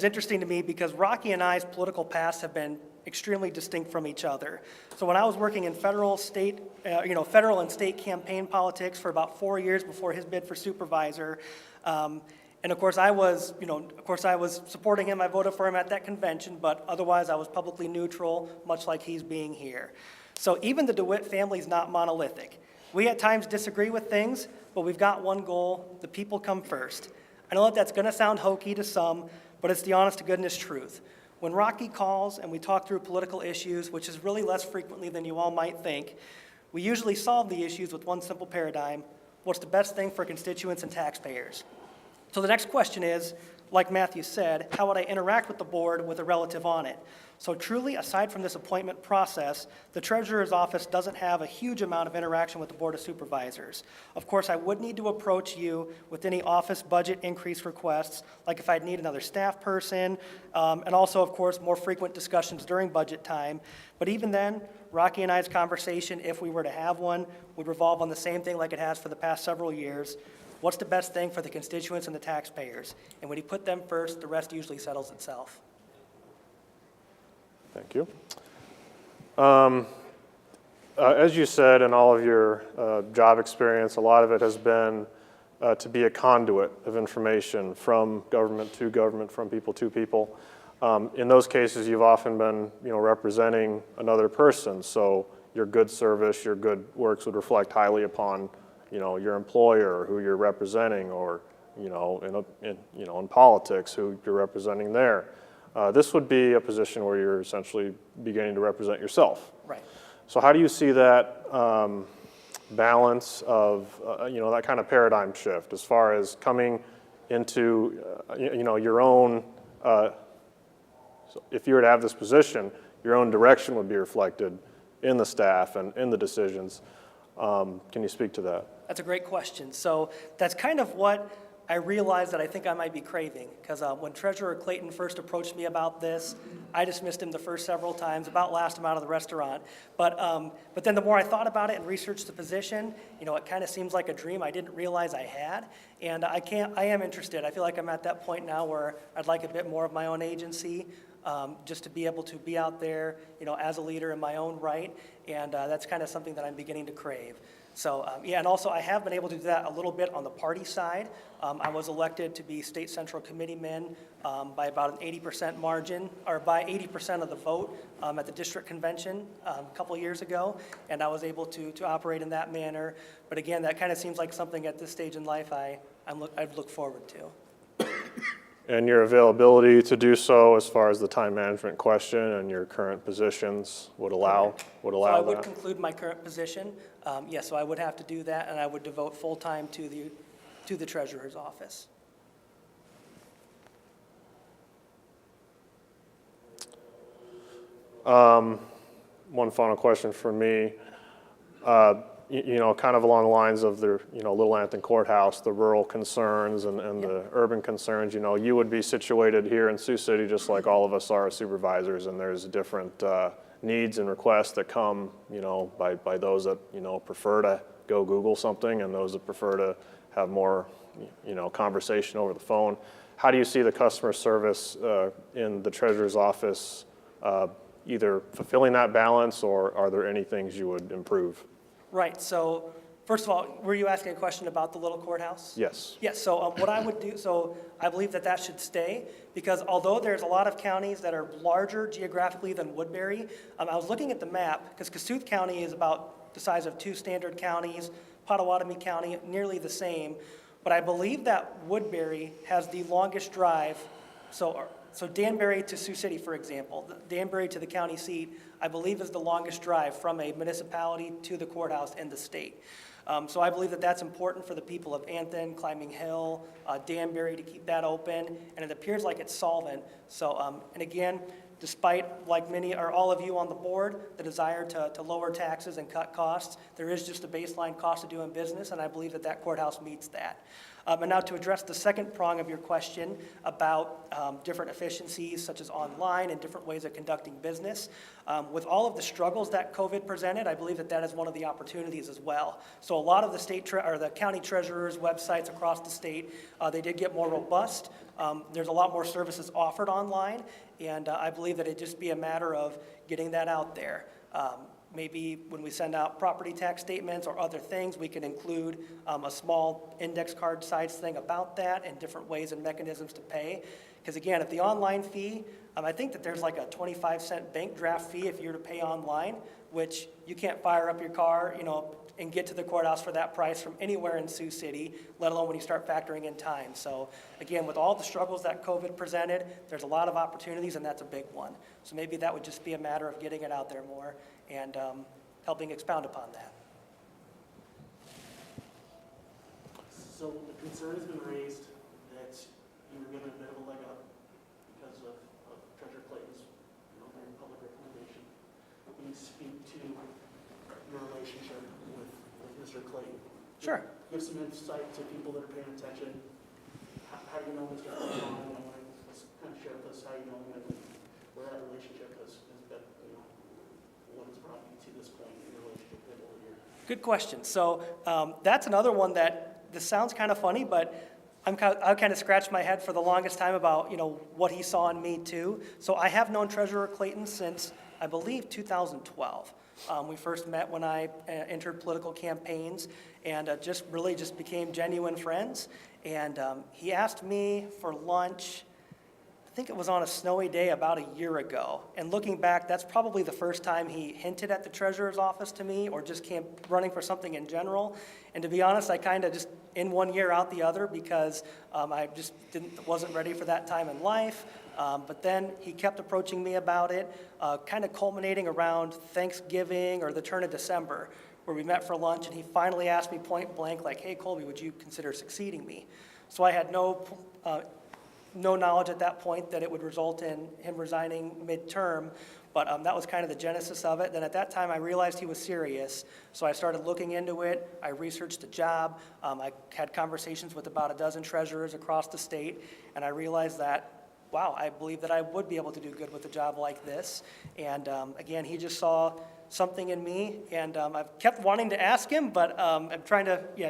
interesting to me because Rocky and I's political pasts have been extremely distinct from each other. So when I was working in federal and state campaign politics for about 4 years before his bid for supervisor, and of course I was supporting him. I voted for him at that convention, but otherwise I was publicly neutral, much like he's being here. So even the DeWitt family is not monolithic. We at times disagree with things, but we've got one goal: the people come first. I know that that's going to sound hokey to some, but it's the honest to goodness truth. When Rocky calls and we talk through political issues, which is really less frequently than you all might think, we usually solve the issues with one simple paradigm: what's the best thing for constituents and taxpayers? So the next question is, like Matthew said, how would I interact with the board with a relative on it? So truly, aside from this appointment process, the treasurer's office doesn't have a huge amount of interaction with the Board of Supervisors. Of course, I would need to approach you with any office budget increase requests, like if I'd need another staff person, and also, of course, more frequent discussions during budget time. But even then, Rocky and I's conversation, if we were to have one, would revolve on the same thing like it has for the past several years. What's the best thing for the constituents and the taxpayers? And when you put them first, the rest usually settles itself. Thank you. As you said, in all of your job experience, a lot of it has been to be a conduit of information from government to government, from people to people. In those cases, you've often been, you know, representing another person, so your good service, your good works would reflect highly upon, you know, your employer, who you're representing, or, you know, in politics, who you're representing there. This would be a position where you're essentially beginning to represent yourself. Right. So how do you see that balance of, that kind of paradigm shift as far as coming into, your own, so if you were to have this position, your own direction would be reflected in the staff and in the decisions. Can you speak to that? That's a great question. So that's kind of what I realized that I think I might be craving, because when Treasurer Clayton first approached me about this, I dismissed him the first several times, about last him out of the restaurant. But then the more I thought about it and researched the position, it kind of seems like a dream I didn't realize I had. And I am interested. I feel like I'm at that point now where I'd like a bit more of my own agency, just to be able to be out there, as a leader in my own right. And that's kind of something that I'm beginning to crave. So, and also I have been able to do that a little bit on the party side. I was elected to be state central committeeman by about an 80% margin, or by 80% of the vote at the district convention a couple years ago, and I was able to operate in that manner. But again, that kind of seems like something at this stage in life I'd look forward to. And your availability to do so as far as the time management question and your current positions would allow So I would that? conclude my current position. Yes, so I would have to do that, and I would devote full time to the treasurer's office. One final question for me. Kind of along the lines of the, Little Anthony Courthouse, the rural concerns and the urban concerns, you would be situated here in Sioux City just like all of us are as supervisors, and there's different needs and requests that come, by those that, prefer to go Google something and those that prefer to have more, conversation over the phone. How do you see the customer service in the treasurer's office either fulfilling that balance, or are there any things you would improve? Right, so first of all, were you asking a question about the little courthouse? Yes. Yes, so what I would do, so I believe that should stay, because although there's a lot of counties that are larger geographically than Woodbury, I was looking at the map, because Kasuth County is about the size of 2 standard counties, Potawatomi County nearly the same, but I believe that Woodbury has the longest drive. So Danbury to Sioux City, for example, Danbury to the county seat, I believe is the longest drive from a municipality to the courthouse in the state. So I believe that that's important for the people of Anthon, Climbing Hill, Danbury, to keep that open, and it appears like it's solvent. So, and again, despite, like many or all of you on the board, the desire to lower taxes and cut costs, there is just a baseline cost of doing business, and I believe that courthouse meets that. And now to address the second prong of your question about different efficiencies such as online and different ways of conducting business. With all of the struggles that COVID presented, I believe that is one of the opportunities as well. So a lot of the the county treasurers' websites across the state, they did get more robust. There's a lot more services offered online, and I believe that it'd just be a matter of getting that out there. Maybe when we send out property tax statements or other things, we can include a small index card size thing about that and different ways and mechanisms to pay. Because again, if the online fee, I think that there's like a 25-cent bank draft fee if you're to pay online, which you can't fire up your car, and get to the courthouse for that price from anywhere in Sioux City, let alone when you start factoring in time. So again, with all the struggles that COVID presented, there's a lot of opportunities, and that's a big one. So maybe that would just be a matter of getting it out there more and helping expound upon that. So the concern has been raised that you were given a bit of a leg up because of Treasurer Clayton's, very public recommendation. Can you speak to your relationship with Mr. Clayton? Sure. Give some insight to people that are paying attention. How do you know Mr. Clayton? And kind of share with us how you know him and where that relationship has been, what has brought you to this point in your relationship with him over here. Good question. So that's another one that this sounds kind of funny, but I kind of scratched my head for the longest time about what he saw in me too. So I have known Treasurer Clayton since I believe 2012. We first met when I entered political campaigns, and just became genuine friends. And he asked me for lunch. I think it was on a snowy day about a year ago. And looking back, that's probably the first time he hinted at the treasurer's office to me, or just came running for something in general. And to be honest, I kind of just in one year out the other, because I just wasn't ready for that time in life. But then he kept approaching me about it, kind of culminating around Thanksgiving or the turn of December. where we met for lunch, and he finally asked me point blank, like, hey, Colby, would you consider succeeding me? So I had no knowledge at that point that it would result in him resigning midterm, but that was kind of the genesis of it. Then at that time, I realized he was serious, so I started looking into it. I researched the job. I had conversations with about a dozen treasurers across the state, and I realized that, wow, I believe that I would be able to do good with a job like this. And again, he just saw something in me, and I've kept wanting to ask him, but I'm trying to, he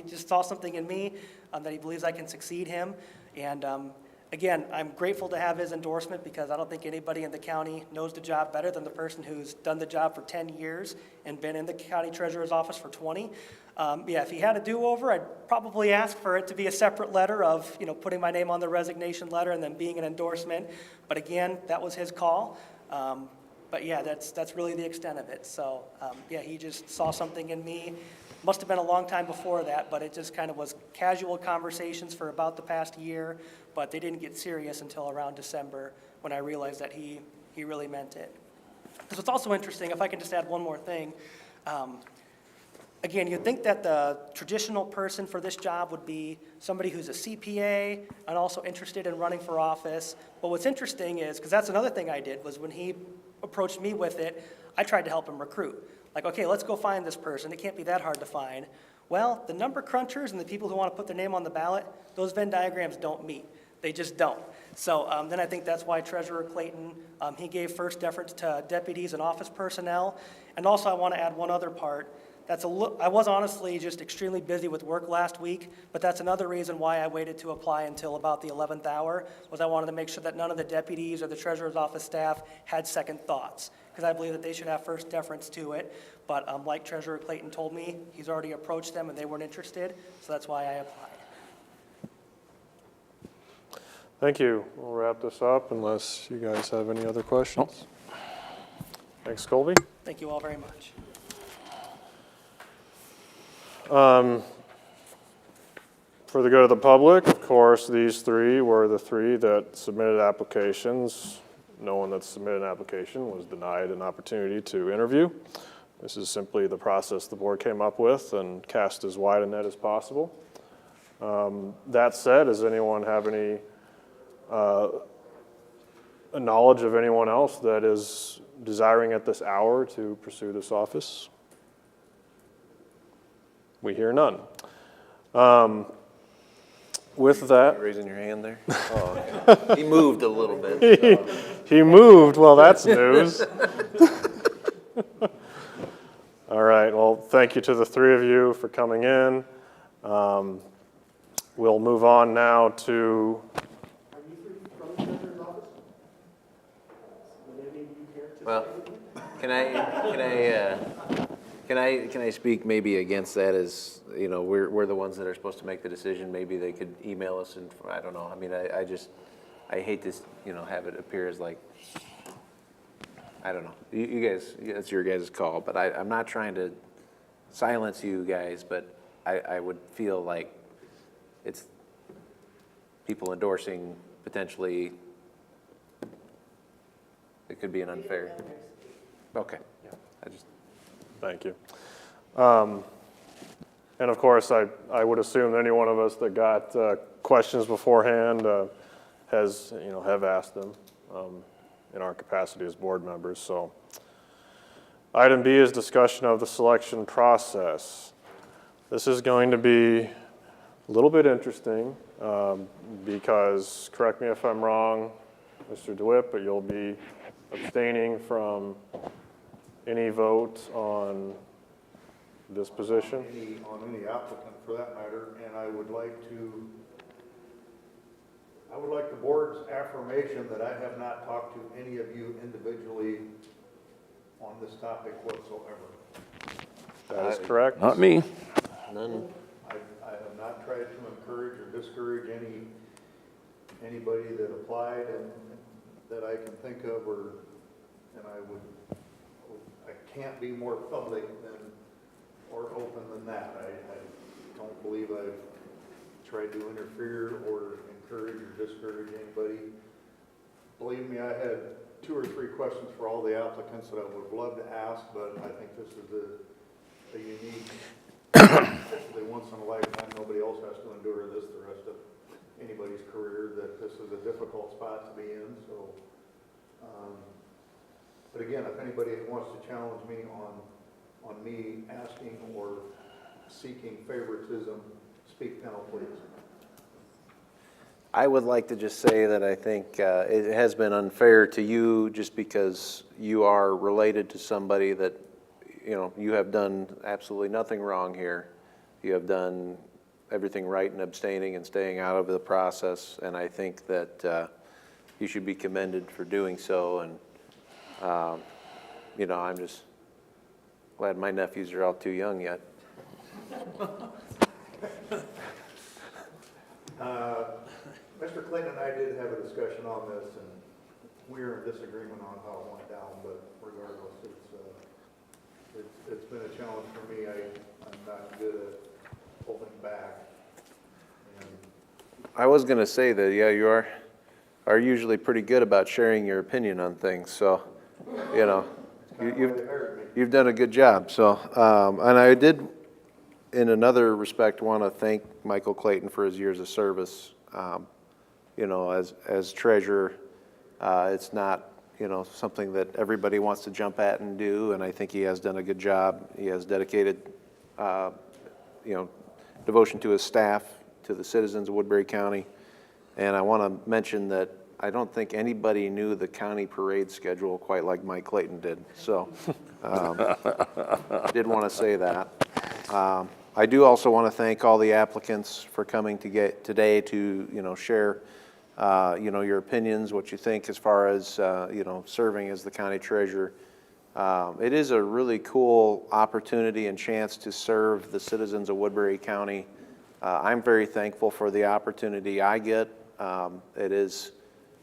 just saw something in me that he believes I can succeed him. And again, I'm grateful to have his endorsement, because I don't think anybody in the county knows the job better than the person who's done the job for 10 years and been in the county treasurer's office for 20. If he had a do-over, I'd probably ask for it to be a separate letter of, putting my name on the resignation letter and then being an endorsement. But again, that was his call. But yeah, that's really the extent of it. So he just saw something in me. Must have been a long time before that, but it just kind of was casual conversations for about the past year, but they didn't get serious until around December, when I realized that he really meant it. Because what's also interesting, if I can just add one more thing, again, you'd think that the traditional person for this job would be somebody who's a CPA and also interested in running for office. But what's interesting is, because that's another thing I did, was when he approached me with it, I tried to help him recruit. Like, okay, let's go find this person. It can't be that hard to find. Well, the number crunchers and the people who want to put their name on the ballot, those Venn diagrams don't meet. They just don't. So then I think that's why Treasurer Clayton, he gave first deference to deputies and office personnel. And also I want to add one other part. I was honestly just extremely busy with work last week, but that's another reason why I waited to apply until about the 11th hour, was I wanted to make sure that none of the deputies or the treasurer's office staff had second thoughts, because I believe that they should have first deference to it. But like Treasurer Clayton told me, he's already approached them and they weren't interested, so that's why I applied. Thank you. We'll wrap this up unless you guys have any other questions. Thanks, Colby. Thank you all very much. For the good of the public, of course, these three were the three that submitted applications. No one that submitted an application was denied an opportunity to interview. This is simply the process the board came up with and cast as wide a net as possible. That said, does anyone have any knowledge of anyone else that is desiring at this hour to pursue this office? We hear none. With that, Raising your hand there? Oh, okay. He moved a little bit. he moved. Well, that's news. All right. Well, thank you to the three of you for coming in. We'll move on now to. Are you free from the treasurer's office? Would any of you care to Well, can I speak maybe against that? As we're the ones that are supposed to make the decision. Maybe they could email us, and I don't know. I mean, I hate this, have it appear as like, I don't know. You guys, it's your guys' call, but I'm not trying to silence you guys, but I would feel like it's people endorsing potentially. It could be an unfair. Okay. Thank you. And of course, I would assume any one of us that got questions beforehand have asked them in our capacity as board members. So, item B is discussion of the selection process. This is going to be a little bit interesting because, correct me if I'm wrong, Mr. DeWitt, but you'll be abstaining from any vote on this position? On any applicant for that matter, and I would like the board's affirmation that I have not talked to any of you individually on this topic whatsoever. That is correct. Not me. None. I have not tried to encourage or discourage anybody that applied and that I can think of, and I can't be more public or open than that. I don't believe I've tried to interfere or encourage or discourage anybody. Believe me, I had 2 or 3 questions for all the applicants that I would have loved to ask, but I think this is a unique, hopefully once in a lifetime, nobody else has to endure this the rest of anybody's career, that this is a difficult spot to be in, so. But again, if anybody wants to challenge me on me asking or seeking favoritism, speak now, please. I would like to just say that I think it has been unfair to you just because you are related to somebody that, you know, you have done absolutely nothing wrong here. You have done everything right in abstaining and staying out of the process, and I think that you should be commended for doing so. And you know, I'm just glad my nephews are all too young yet. Mr. Clinton and I did have a discussion on this, and we're in disagreement on how it went down, but regardless, it's been a challenge for me. I'm not good at pulling back. And I was going to say that, yeah, you are usually pretty good about sharing your opinion on things, so, you know, you've done a good job. So, and I did, in another respect, want to thank Michael Clayton for his years of service. You know, as treasurer, it's not, you know, something that everybody wants to jump at and do, and I think he has done a good job. He has dedicated, you know, devotion to his staff, to the citizens of Woodbury County. And I want to mention that I don't think anybody knew the county parade schedule quite like Mike Clayton did. So did want to say that. I do also want to thank all the applicants for coming today to, you know, share, you know, your opinions, what you think as far as, you know, serving as the county treasurer. It is a really cool opportunity and chance to serve the citizens of Woodbury County. I'm very thankful for the opportunity I get. It is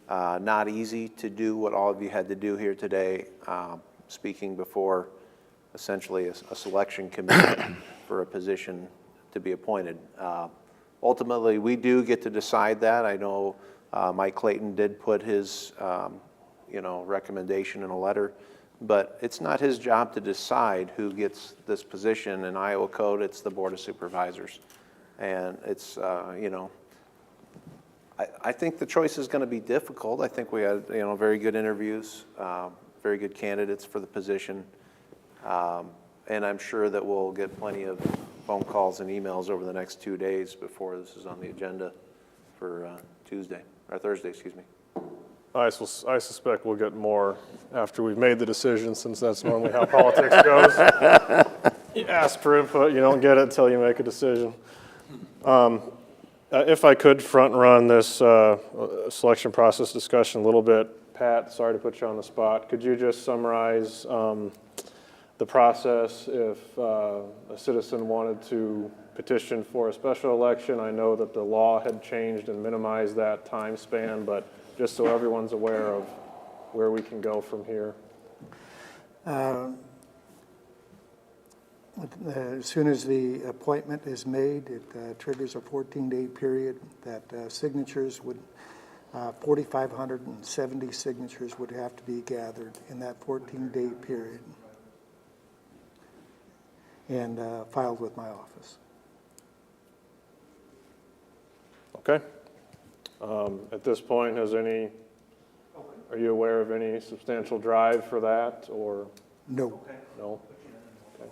not easy to do what all of you had to do here today, speaking before essentially a selection committee for a position to be appointed. Ultimately, we do get to decide that. I know Mike Clayton did put his you know, recommendation in a letter, but it's not his job to decide who gets this position. In Iowa code, it's the Board of Supervisors. And it's, you know, I think the choice is going to be difficult. I think we had, you know, very good interviews, very good candidates for the position. And I'm sure that we'll get plenty of phone calls and emails over the next 2 days before this is on the agenda for Thursday, excuse me. I suspect we'll get more after we've made the decision, since that's normally how politics goes. You ask for input, you don't get it until you make a decision. If I could front run this selection process discussion a little bit, Pat, sorry to put you on the spot. Could you just summarize the process if a citizen wanted to petition for a special election? I know that the law had changed and minimized that time span, but just so everyone's aware of where we can go from here. As soon as the appointment is made, it triggers a 14-day period that signatures would, 4,570 signatures would have to be gathered in that 14-day period and filed with my office. Okay. At this point, are you aware of any substantial drive for that, or? No. No? Okay.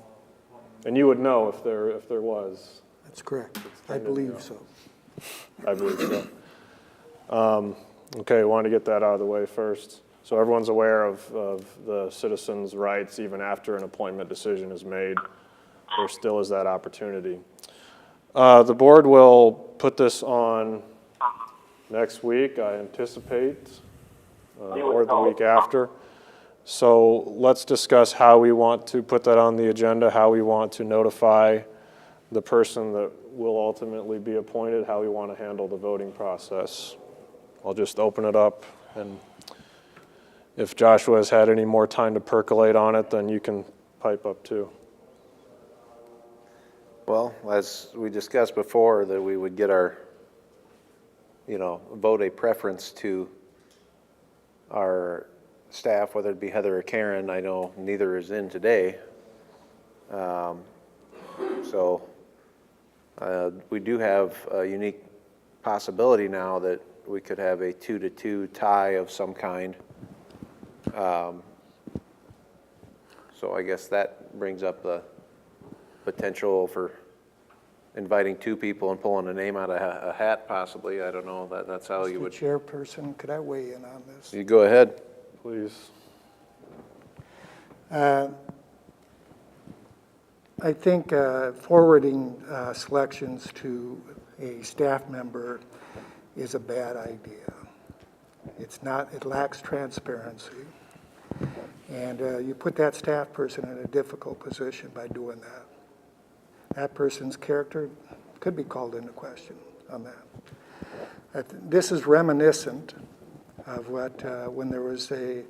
And you would know if there was? That's correct. I believe so. I believe so. Okay, wanted to get that out of the way first. So everyone's aware of the citizens' rights even after an appointment decision is made. There still is that opportunity. The board will put this on next week, I anticipate, or the week after. So let's discuss how we want to put that on the agenda, how we want to notify the person that will ultimately be appointed, how we want to handle the voting process. I'll just open it up, and if Joshua has had any more time to percolate on it, then you can pipe up too. Well, as we discussed before, that we would get our, you know, vote a preference to our staff, whether it be Heather or Karen. I know neither is in today. So we do have a unique possibility now that we could have a 2-2 tie of some kind. So I guess that brings up the potential for inviting two people and pulling a name out of a hat possibly. I don't know, that's how you would. Mr. Chairperson, could I weigh in on this? You go ahead. Please. I think forwarding selections to a staff member is a bad idea. It's not, it lacks transparency. And you put that staff person in a difficult position by doing that. That person's character could be called into question on that. This is reminiscent of what, when there was a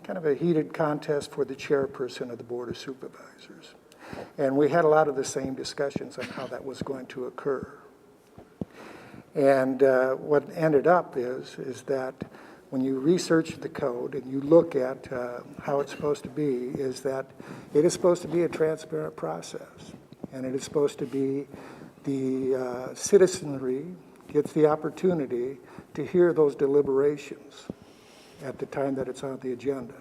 kind of a heated contest for the chairperson of the Board of Supervisors. And we had a lot of the same discussions on how that was going to occur. And what ended up is that when you research the code and you look at how it's supposed to be, is that it is supposed to be a transparent process. And it is supposed to be the citizenry gets the opportunity to hear those deliberations at the time that it's on the agenda.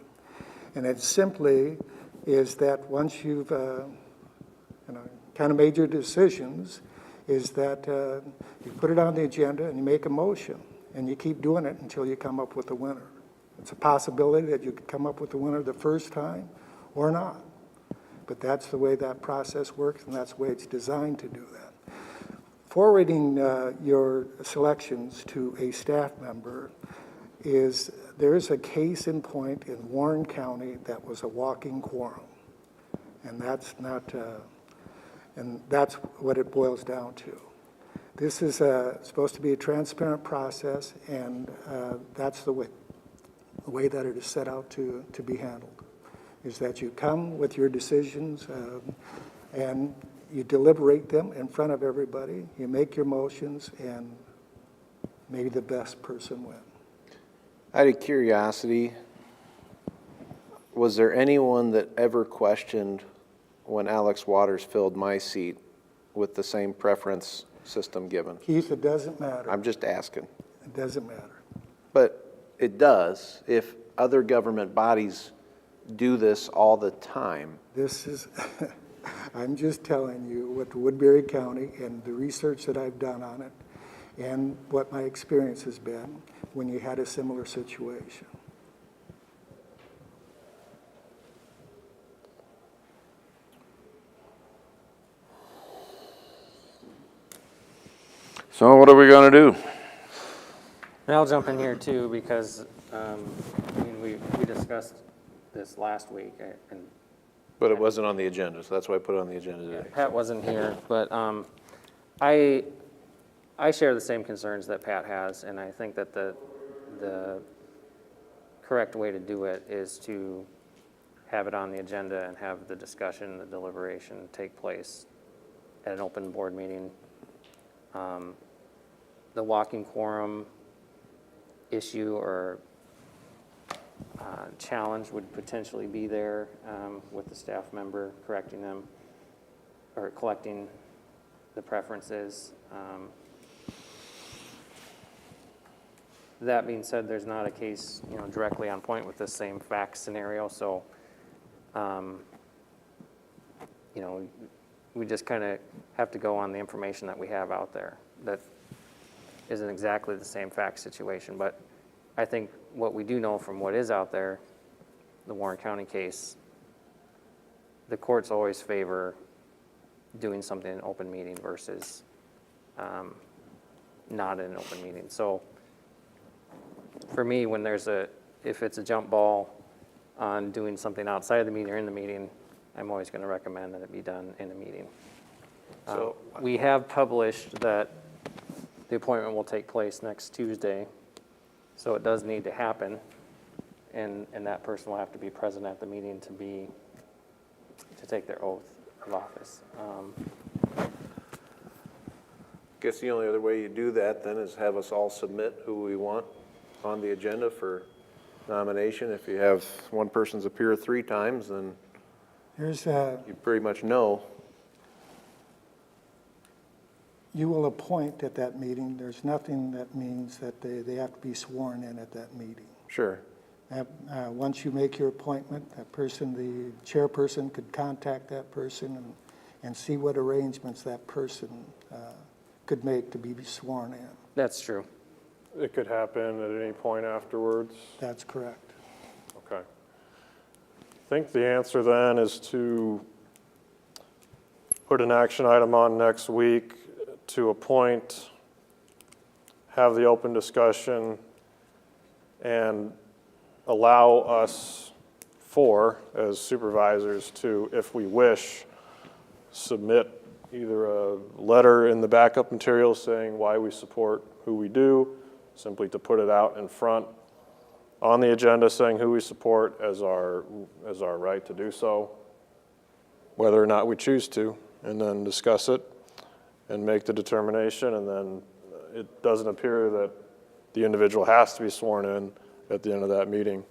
And it simply is that once you've kind of made your decisions, is that you put it on the agenda and you make a motion and you keep doing it until you come up with a winner. It's a possibility that you could come up with a winner the first time or not. But that's the way that process works, and that's the way it's designed to do that. Forwarding your selections to a staff member is, there's a case in point in Warren County that was a walking quorum. And that's not, and that's what it boils down to. This is supposed to be a transparent process, and that's the way that it is set out to be handled, is that you come with your decisions and you deliberate them in front of everybody, you make your motions, and maybe the best person wins. Out of curiosity, was there anyone that ever questioned when Alex Waters filled my seat with the same preference system given? Keith, it doesn't matter. I'm just asking. It doesn't matter. But it does if other government bodies do this all the time. This is, I'm just telling you what Woodbury County and the research that I've done on it and what my experience has been when you had a similar situation. So what are we gonna do? And I'll jump in here too, because, I mean, we discussed this last week, and But it wasn't on the agenda, so that's why I put it on the agenda today. Pat wasn't here, but I share the same concerns that Pat has, and I think that the correct way to do it is to have it on the agenda and have the discussion, the deliberation take place at an open board meeting. The walking quorum issue or challenge would potentially be there with the staff member correcting them or collecting the preferences. That being said, there's not a case, directly on point with the same fact scenario, so, we just kind of have to go on the information that we have out there. That isn't exactly the same fact situation, but I think what we do know from what is out there, the Warren County case, the courts always favor doing something in an open meeting versus not in an open meeting. So for me, when if it's a jump ball on doing something outside of the meeting or in the meeting, I'm always going to recommend that it be done in a meeting. So we have published that the appointment will take place next Tuesday, so it does need to happen, and that person will have to be present at the meeting to take their oath of office. Guess the only other way you do that then is have us all submit who we want on the agenda for nomination. If you have one person's appear 3 times, then Here's you pretty much know. You will appoint at that meeting. There's nothing that means that they have to be sworn in at that meeting. Sure. Once you make your appointment, that person, the chairperson could contact that person and see what arrangements that person could make to be sworn in. That's true. It could happen at any point afterwards. That's correct. Okay. I think the answer then is to put an action item on next week to appoint, have the open discussion, and allow us as supervisors to, if we wish, submit either a letter in the backup material saying why we support who we do, simply to put it out in front on the agenda saying who we support as our right to do so, whether or not we choose to, and then discuss it and make the determination, and then it doesn't appear that the individual has to be sworn in at the end of that meeting.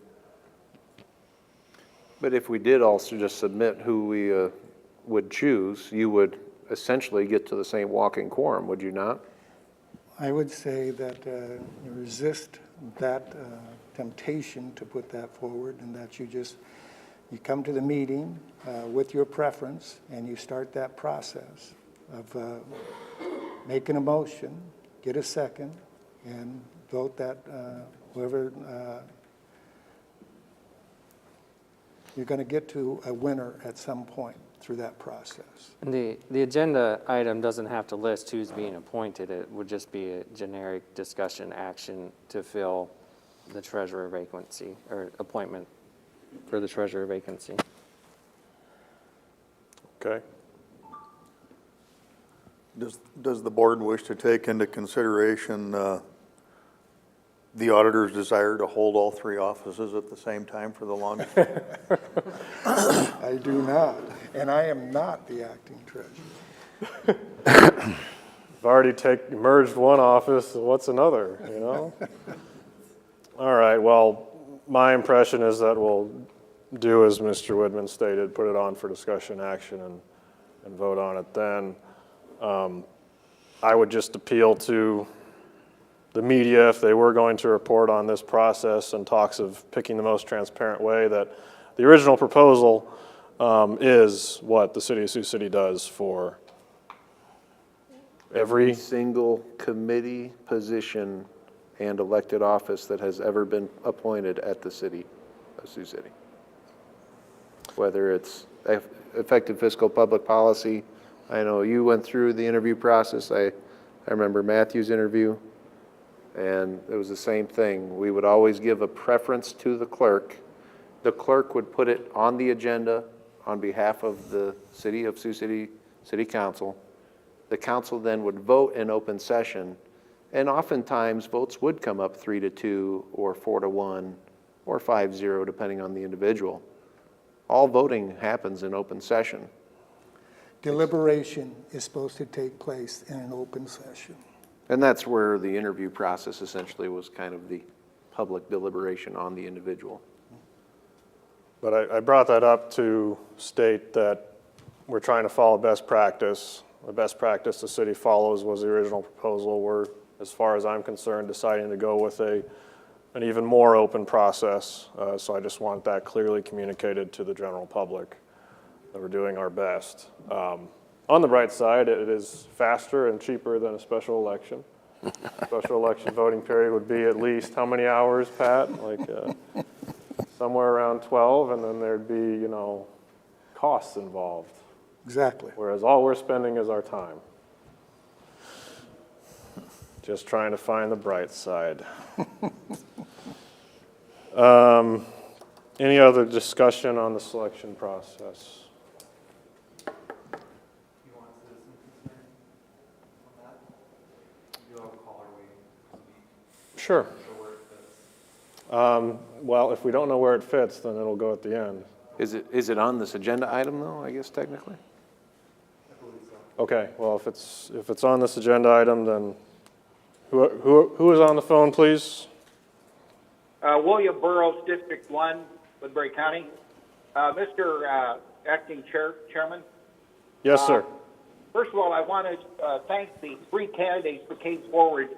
But if we did also just submit who we would choose, you would essentially get to the same walking quorum, would you not? I would say that you resist that temptation to put that forward, and that you come to the meeting with your preference, and you start that process of making a motion, get a second, and vote that whoever you're going to get to a winner at some point through that process. And the agenda item doesn't have to list who's being appointed. It would just be a generic discussion action to fill the treasurer vacancy, or appointment for the treasurer vacancy. Okay. Does the board wish to take into consideration the auditor's desire to hold all three offices at the same time for the longest? I do not, and I am not the acting treasurer. I've already merged one office, what's another, you know? All right, well, my impression is that we'll do as Mr. Woodman stated, put it on for discussion action and vote on it then. I would just appeal to the media, if they were going to report on this process and talks of picking the most transparent way, that the original proposal is what the city of Sioux City does for every single committee position and elected office that has ever been appointed at the city of Sioux City. Whether it's effective fiscal public policy. I know you went through the interview process. I remember Matthew's interview, and it was the same thing. We would always give a preference to the clerk. The clerk would put it on the agenda on behalf of the city of Sioux City City Council. The council then would vote in open session, and oftentimes votes would come up 3-2 or 4-1 or 5-0, depending on the individual. All voting happens in open session. Deliberation is supposed to take place in an open session. And that's where the interview process essentially was kind of the public deliberation on the individual. But I brought that up to state that we're trying to follow best practice. The best practice the city follows was the original proposal. We're, as far as I'm concerned, deciding to go with an even more open process. So I just want that clearly communicated to the general public that we're doing our best. On the bright side, it is faster and cheaper than a special election. Special election voting period would be at least how many hours, Pat? Like somewhere around 12, and then there'd be, you know, costs involved. Exactly. Whereas all we're spending is our time. Just trying to find the bright side. Any other discussion on the selection process? Sure. Well, if we don't know where it fits, then it'll go at the end. Is it on this agenda item though, I guess technically? Okay, well, if it's on this agenda item, then who is on the phone, please? William Burroughs, District 1, Woodbury County. Mr. Acting Chairman? Yes, sir. First of all, I want to thank the 3 candidates that came forward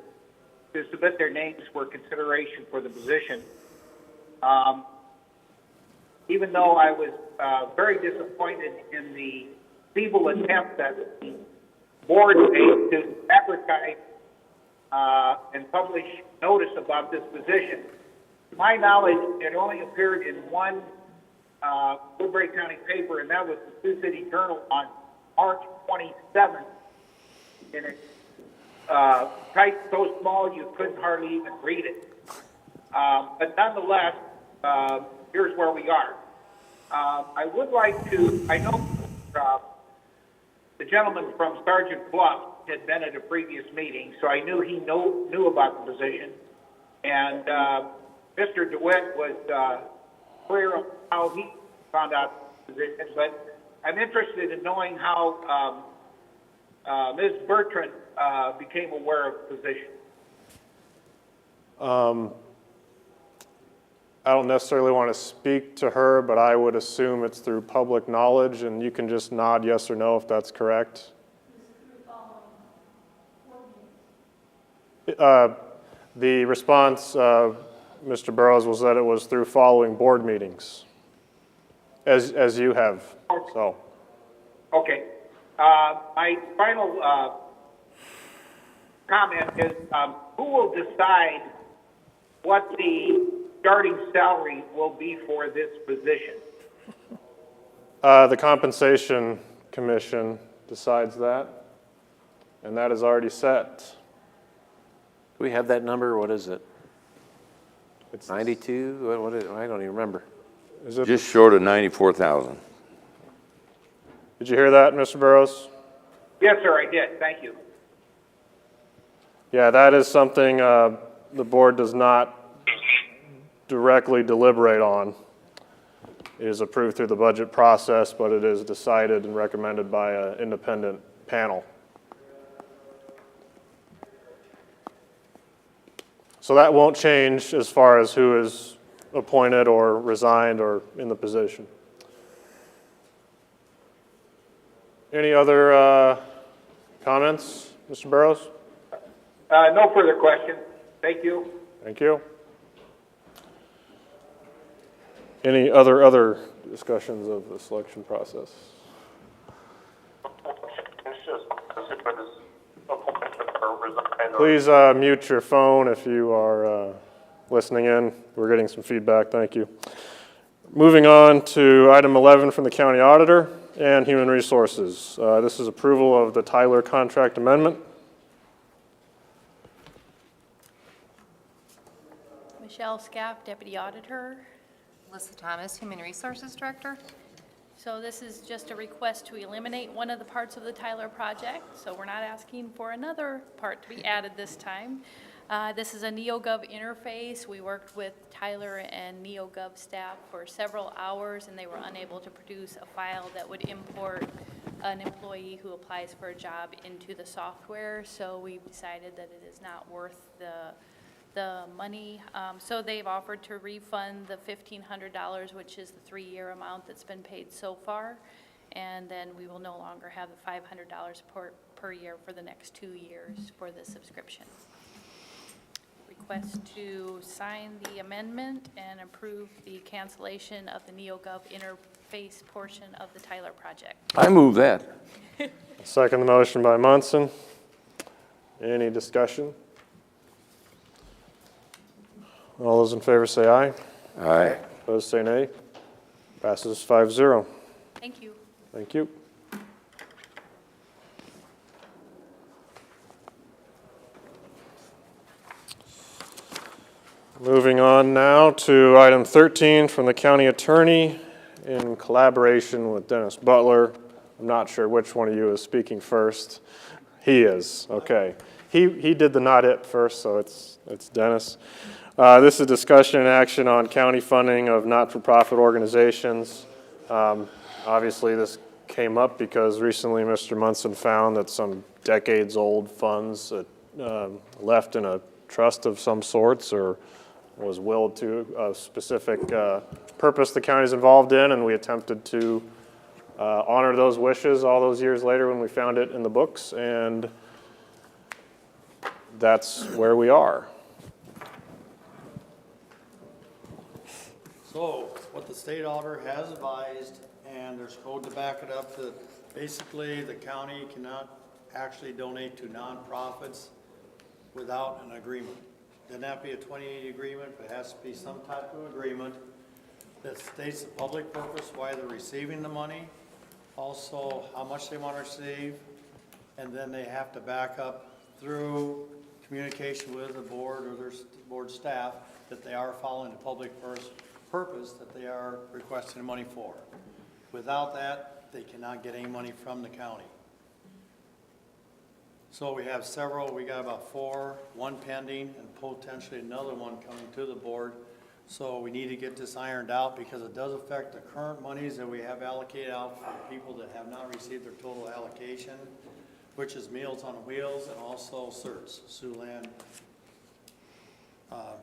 to submit their names for consideration for the position. Even though I was very disappointed in the feeble attempt that the board made to advertise and publish notice about this position. To my knowledge, it only appeared in one Woodbury County paper, and that was the Sioux City Journal on March 27th. And it typed so small you couldn't hardly even read it. But nonetheless, here's where we are. I would like to, I know the gentleman from Sergeant Bluff had been at a previous meeting, so I knew he knew about the position. And Mr. DeWitt was clear on how he found out the position, but I'm interested in knowing how Ms. Bertrand became aware of the position. I don't necessarily want to speak to her, but I would assume it's through public knowledge, and you can just nod yes or no if that's correct. The response, Mr. Burrows, was that it was through following board meetings, as you have. So. Okay. My final comment is, who will decide what the starting salary will be for this position? The Compensation Commission decides that, and that is already set. Do we have that number? What is it? It's 92? What is, I don't even remember. Is it, Just short of 94,000. did you hear that, Mr. Burrows? Yes, sir, I did. Thank you. Yeah, that is something the board does not directly deliberate on. It is approved through the budget process, but it is decided and recommended by an independent panel. So that won't change as far as who is appointed or resigned or in the position. Any other comments, Mr. Burrows? No further questions. Thank you. Thank you. Any other discussions of the selection process? Please mute your phone if you are listening in. We're getting some feedback. Thank you. Moving on to item 11 from the county auditor and human resources. This is approval of the Tyler contract amendment. Michelle Scaff, Deputy Auditor. Melissa Thomas, Human Resources Director. So this is just a request to eliminate one of the parts of the Tyler project. So we're not asking for another part to be added this time. This is a NeoGov interface. We worked with Tyler and NeoGov staff for several hours, and they were unable to produce a file that would import an employee who applies for a job into the software. So we decided that it is not worth the money. So they've offered to refund the $1,500, which is the 3-year amount that's been paid so far. And then we will no longer have the $500 per year for the next 2 years for the subscription. Request to sign the amendment and approve the cancellation of the NeoGov interface portion of the Tyler project. I move that. Second the motion by Munson. Any discussion? All those in favor say aye. Aye. Opposed say nay. Passes 5-0. Thank you. Thank you. Moving on now to item 13 from the county attorney in collaboration with Dennis Butler. I'm not sure which one of you is speaking first. He is, okay. He did the not it first, so it's Dennis. This is discussion and action on county funding of not-for-profit organizations. Obviously, this came up because recently Mr. Munson found that some decades-old funds left in a trust of some sorts or was willed to a specific purpose the county's involved in, and we attempted to honor those wishes all those years later when we found it in the books, and that's where we are. So, what the state auditor has advised, and there's code to back it up, that basically the county cannot actually donate to nonprofits without an agreement. Doesn't have to be a 2080 agreement, but it has to be some type of agreement that states the public purpose, why they're receiving the money, also how much they want to receive, and then they have to back up through communication with the board or their board staff that they are following the public purpose that they are requesting the money for. Without that, they cannot get any money from the county. So we have several, we got about 4, 1 pending, and potentially another one coming to the board. So we need to get this ironed out because it does affect the current monies that we have allocated out for people that have not received their total allocation, which is Meals on Wheels and also CERTS, Siouxland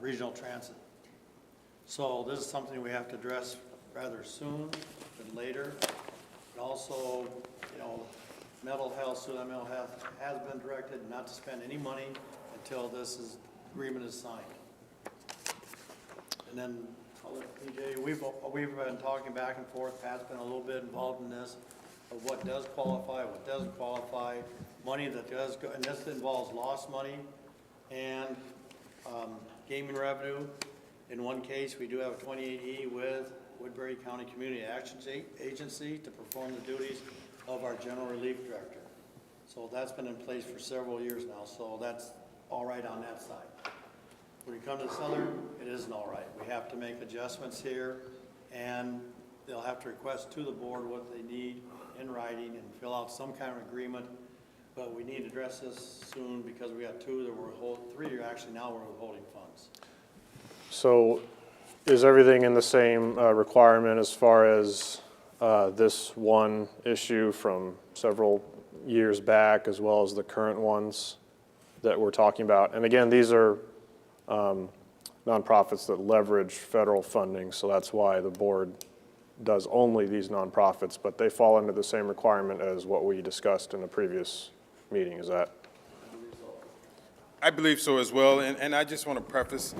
Regional Transit. So this is something we have to address rather soon than later. But also, you know, mental health, Siouxland Mental Health has been directed not to spend any money until this agreement is signed. And then, I'll let PJ, we've been talking back and forth, Pat's been a little bit involved in this, of what does qualify, what doesn't qualify, money that does go, and this involves lost money and gaming revenue. In one case, we do have a 28E with Woodbury County Community Action Agency to perform the duties of our General Relief Director. So that's been in place for several years now, so that's all right on that side. When you come to the southern, it isn't all right. We have to make adjustments here, and they'll have to request to the board what they need in writing and fill out some kind of agreement. But we need to address this soon because we got 2 that we're 3 are actually now we're withholding funds. So is everything in the same requirement as far as this one issue from several years back as well as the current ones that we're talking about? And again, these are nonprofits that leverage federal funding, so that's why the board does only these nonprofits, but they fall under the same requirement as what we discussed in the previous meeting. Is that? I believe so as well, and I just want to preface,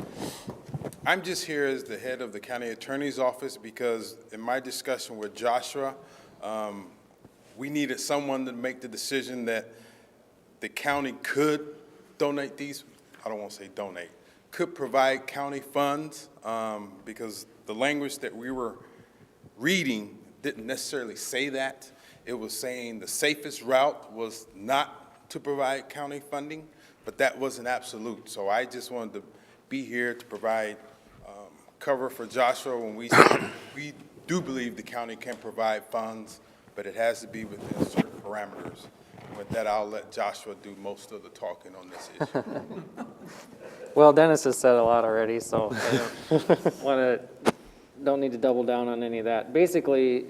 I'm just here as the head of the county attorney's office because in my discussion with Joshua, we needed someone to make the decision that the county could donate these, I don't want to say donate, could provide county funds because the language that we were reading didn't necessarily say that. It was saying the safest route was not to provide county funding, but that wasn't absolute. So I just wanted to be here to provide cover for Joshua when we do believe the county can provide funds, but it has to be within certain parameters. With that, I'll let Joshua do most of the talking on this issue. Well, Dennis has said a lot already, so I don't need to double down on any of that. Basically,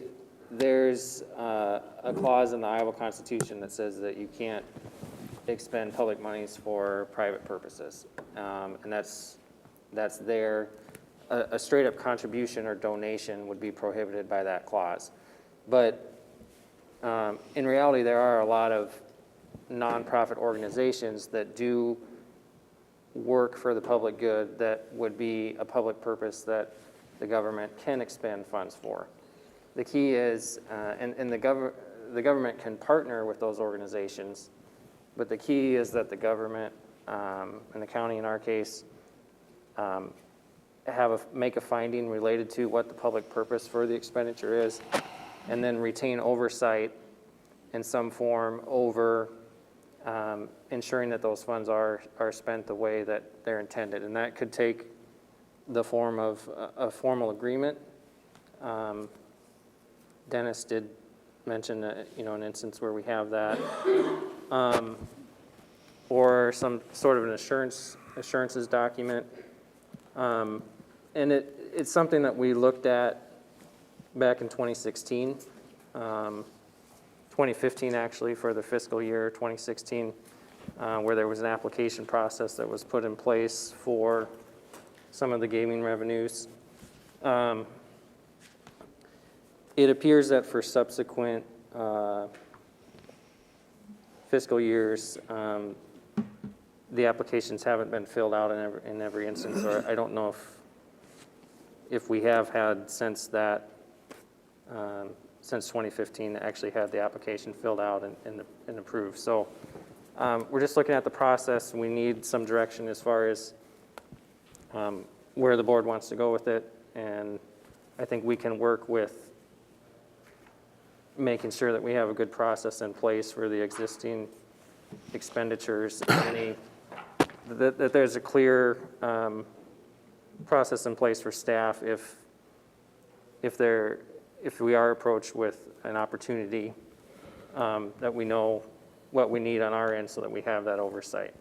there's a clause in the Iowa Constitution that says that you can't expend public monies for private purposes, and that's there. A straight-up contribution or donation would be prohibited by that clause. But in reality, there are a lot of nonprofit organizations that do work for the public good that would be a public purpose that the government can expend funds for. The key is, and the government can partner with those organizations, but the key is that the government, and the county in our case, make a finding related to what the public purpose for the expenditure is, and then retain oversight in some form over ensuring that those funds are spent the way that they're intended. And that could take the form of a formal agreement. Dennis did mention an instance where we have that, or some sort of an assurances document. And it's something that we looked at back in 2016, 2015 actually, for the fiscal year 2016, where there was an application process that was put in place for some of the gaming revenues. It appears that for subsequent fiscal years, the applications haven't been filled out in every instance, or I don't know if we have had since that, since 2015, actually had the application filled out and approved. So we're just looking at the process. We need some direction as far as where the board wants to go with it, and I think we can work with making sure that we have a good process in place for the existing expenditures, that there's a clear process in place for staff if we are approached with an opportunity, that we know what we need on our end so that we have that oversight.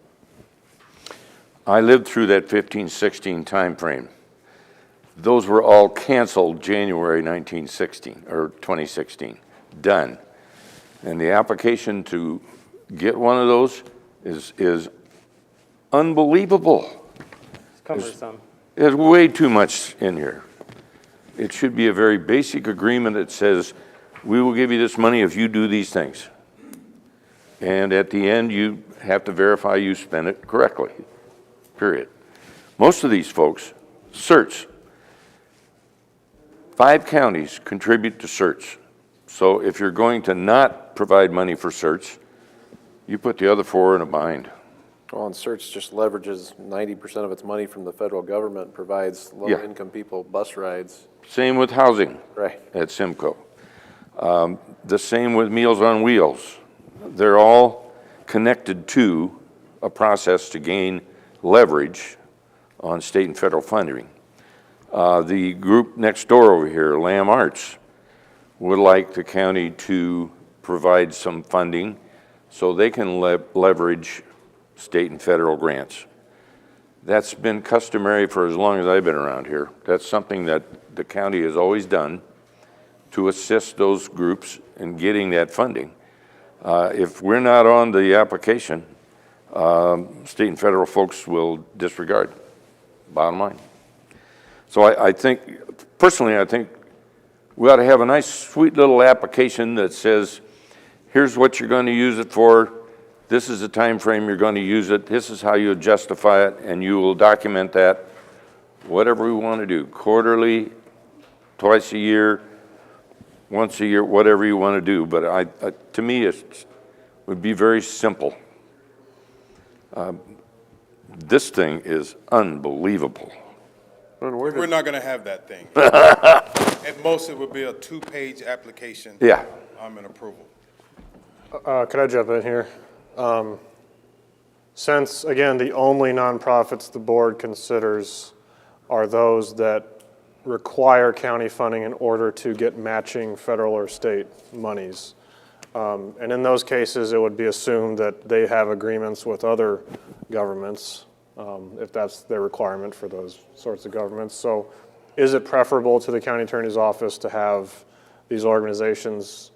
I lived through that 15-16 timeframe. Those were all canceled January 1916 or 2016. Done. And the application to get one of those is unbelievable. It's cumbersome. There's way too much in here. It should be a very basic agreement that says, we will give you this money if you do these things. And at the end, you have to verify you spent it correctly, period. Most of these folks, certs. 5 counties contribute to certs. So if you're going to not provide money for certs, you put the other 4 in a bind. Well, and CERTS just leverages 90% of its money from the federal government, provides low-income people bus rides. Same with housing. Right. At Simcoe. The same with Meals on Wheels. They're all connected to a process to gain leverage on state and federal funding. The group next door over here, Lamb Arts, would like the county to provide some funding so they can leverage state and federal grants. That's been customary for as long as I've been around here. That's something that the county has always done to assist those groups in getting that funding. If we're not on the application, state and federal folks will disregard, bottom line. So I think, personally, I think we ought to have a nice, sweet little application that says, here's what you're going to use it for, this is the time frame you're going to use it, this is how you justify it, and you will document that, whatever we want to do, quarterly, twice a year, once a year, whatever you want to do. But to me, it would be very simple. This thing is unbelievable. We're not going to have that thing. At most, it would be a 2-page application. Yeah. And approval. Could I jump in here? Since, again, the only nonprofits the board considers are those that require county funding in order to get matching federal or state monies. And in those cases, it would be assumed that they have agreements with other governments, if that's their requirement for those sorts of governments. So is it preferable to the county attorney's office to have these organizations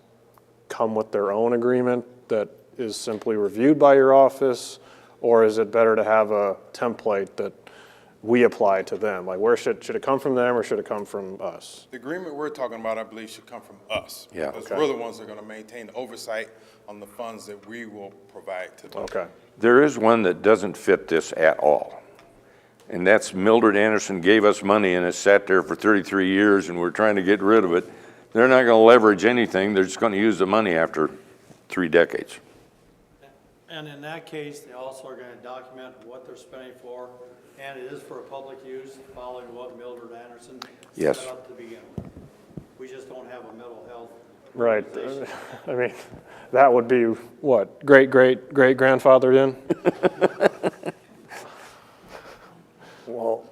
come with their own agreement that is simply reviewed by your office? Or is it better to have a template that we apply to them? Like, where should it come from them or should it come from us? The agreement we're talking about, I believe, should come from us. Yeah. Because we're the ones that are going to maintain oversight on the funds that we will provide to them. Okay. There is one that doesn't fit this at all. And that's Mildred Anderson gave us money and it sat there for 33 years and we're trying to get rid of it. They're not going to leverage anything. They're just going to use the money after 3 decades. And in that case, they also are going to document what they're spending for, and it is for public use, following what Mildred Anderson set up to begin with. We just don't have a mental health. Right. I mean, that would be what, great-great-great-grandfather in? Well,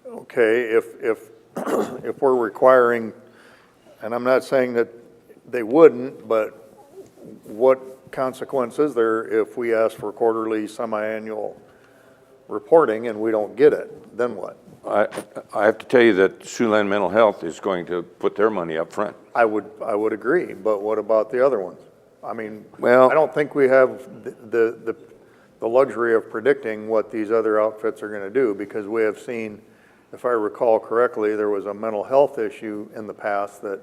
okay, if we're requiring, and I'm not saying that they wouldn't, but what consequence is there if we ask for quarterly, semi-annual reporting and we don't get it? Then what? I have to tell you that Siouxland Mental Health is going to put their money up front. I would agree, but what about the other ones? I mean, well, I don't think we have the luxury of predicting what these other outfits are going to do, because we have seen, if I recall correctly, there was a mental health issue in the past that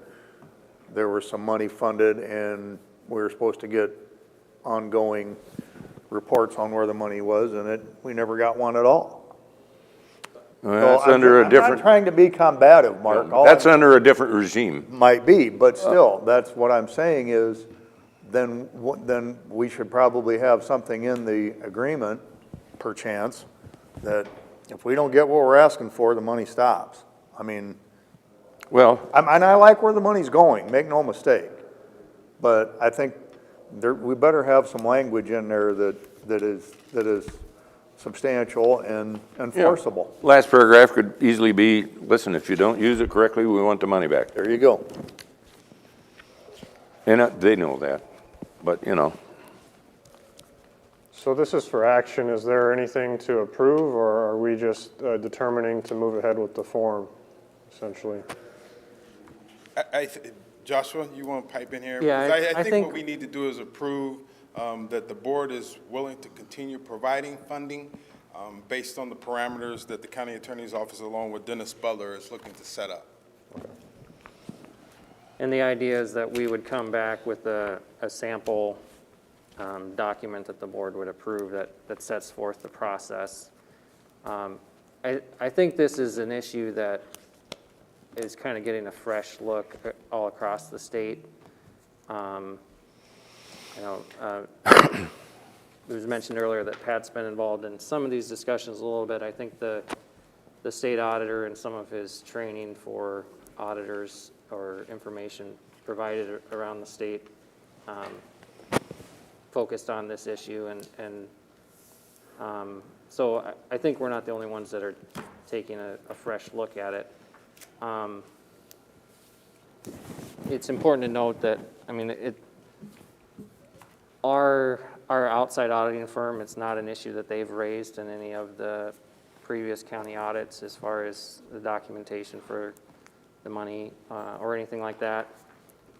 there was some money funded and we were supposed to get ongoing reports on where the money was, and we never got one at all. Well, that's So under a I'm different, not trying to be combative, Mark. All that's I'm- under a different regime. Might be, but still, that's what I'm saying is, then we should probably have something in the agreement, perchance, that if we don't get what we're asking for, the money stops. I mean, Well, and I like where the money's going, make no mistake. But I think we better have some language in there that is substantial and enforceable. last paragraph could easily be, listen, if you don't use it correctly, we want the money back. There you go. And they know that, but, you know. So this is for action. Is there anything to approve, or are we just determining to move ahead with the form, essentially? Joshua, you want to pipe in here? Yeah, Because I think- what we need to do is approve that the board is willing to continue providing funding based on the parameters that the county attorney's office, along with Dennis Butler, is looking to set up. And the idea is that we would come back with a sample document that the board would approve that sets forth the process. I think this is an issue that is kind of getting a fresh look all across the state. It was mentioned earlier that Pat's been involved in some of these discussions a little bit. I think the state auditor and some of his training for auditors or information provided around the state focused on this issue, and so I think we're not the only ones that are taking a fresh look at it. It's important to note that, I mean, our outside auditing firm, it's not an issue that they've raised in any of the previous county audits as far as the documentation for the money or anything like that.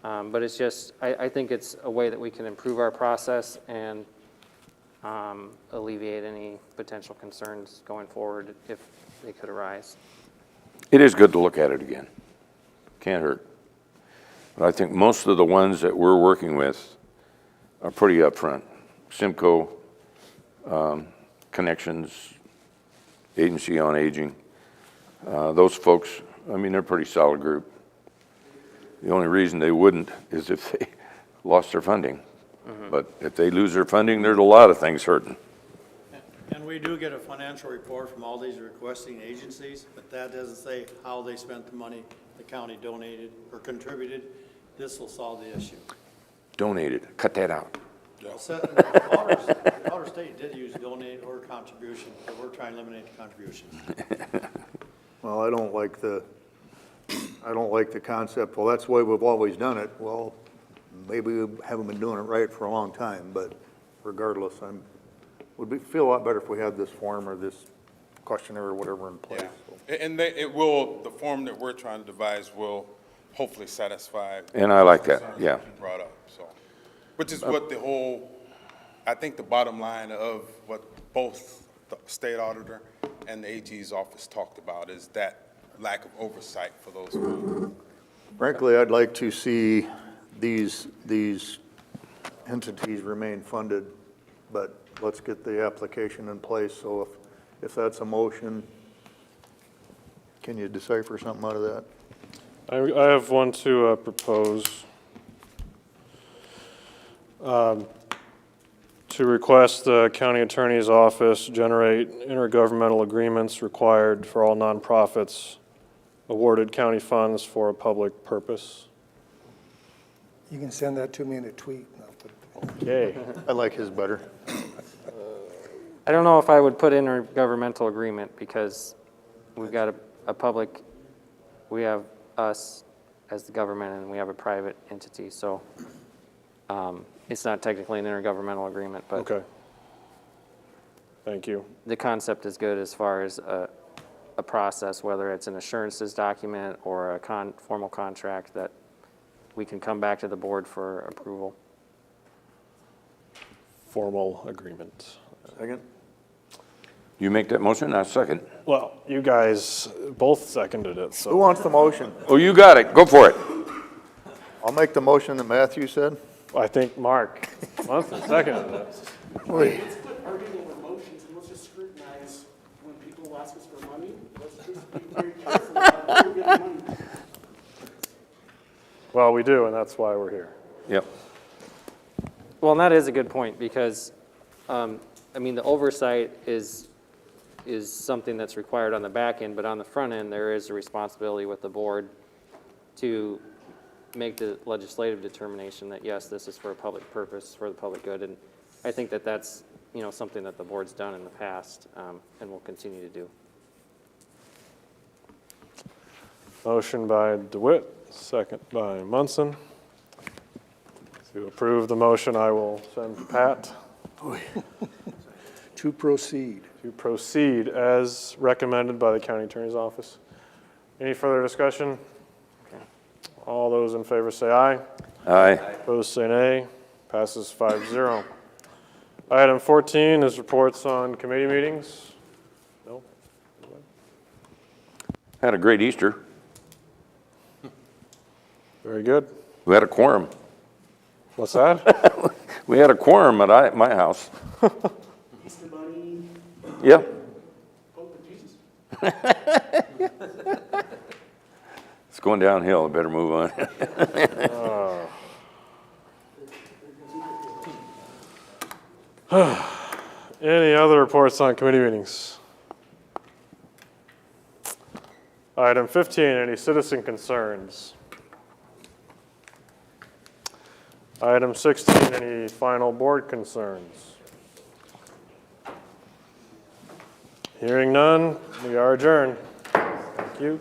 But it's just, I think it's a way that we can improve our process and alleviate any potential concerns going forward if they could arise. It is good to look at it again. Can't hurt. But I think most of the ones that we're working with are pretty upfront. Simcoe, Connections, Agency on Aging, those folks, I mean, they're a pretty solid group. The only reason they wouldn't is if they lost their funding. But if they lose their funding, there's a lot of things hurting. And we do get a financial report from all these requesting agencies, but that doesn't say how they spent the money the county donated or contributed. This will solve the issue. Donated, cut that out. Outer State did use donate or contribution, but we're trying to eliminate the contribution. Well, I don't like the concept, well, that's the way we've always done it. Well, maybe we haven't been doing it right for a long time, but regardless, feel a lot better if we had this form or this questionnaire or whatever in place. Yeah. And the form that we're trying to devise will hopefully satisfy. And I like that, concerns yeah. that you brought up, so. Which is what I think the bottom line of what both the state auditor and the AG's office talked about is that lack of oversight for those funds. Frankly, I'd like to see these entities remain funded, but let's get the application in place. So if that's a motion, can you decipher something out of that? I have one to propose. To request the county attorney's office generate intergovernmental agreements required for all nonprofits awarded county funds for a public purpose. You can send that to me in a tweet. And I'll put it Okay. I like his better. I don't know if I would put in a governmental agreement because we've got a public, we have us as the government and we have a private entity, so it's not technically an intergovernmental agreement, but Okay. Thank you. the concept is good as far as a process, whether it's an assurances document or a formal contract that we can come back to the board for approval. Formal agreement. Second? You make that motion, I second. Well, you guys both seconded it, Who so. wants the motion? Oh, you got it, go for it. I'll make the motion that Matthew said. I think Mark Munson seconded it. Let's quit arguing over motions and let's just scrutinize when people ask us for money. Let's just be very careful about who we're giving money. Well, we do, and that's why we're here. Yep. Well, and that is a good point, because, I mean, the oversight is something that's required on the back end, but on the front end, there is a responsibility with the board to make the legislative determination that, yes, this is for a public purpose, for the public good, and I think that that's, you know, something that the board's done in the past, and will continue to do. Motion by DeWitt, second by Munson. To approve the motion, I will send Pat To proceed. to proceed as recommended by the county attorney's office. Any further discussion? All those in favor say aye. Aye. Opposed say nay. Passes 5-0. Item 14 is reports on committee meetings. No? Had a great Easter. Very good. We had a quorum. What's that? We had a quorum at my house. Easter Bunny, Yeah. Pope and Jesus. It's going downhill. I better move on. Any other reports on committee meetings? Item 15, any citizen concerns? Item 16, any final board concerns? Hearing none, we are adjourned. Thank you.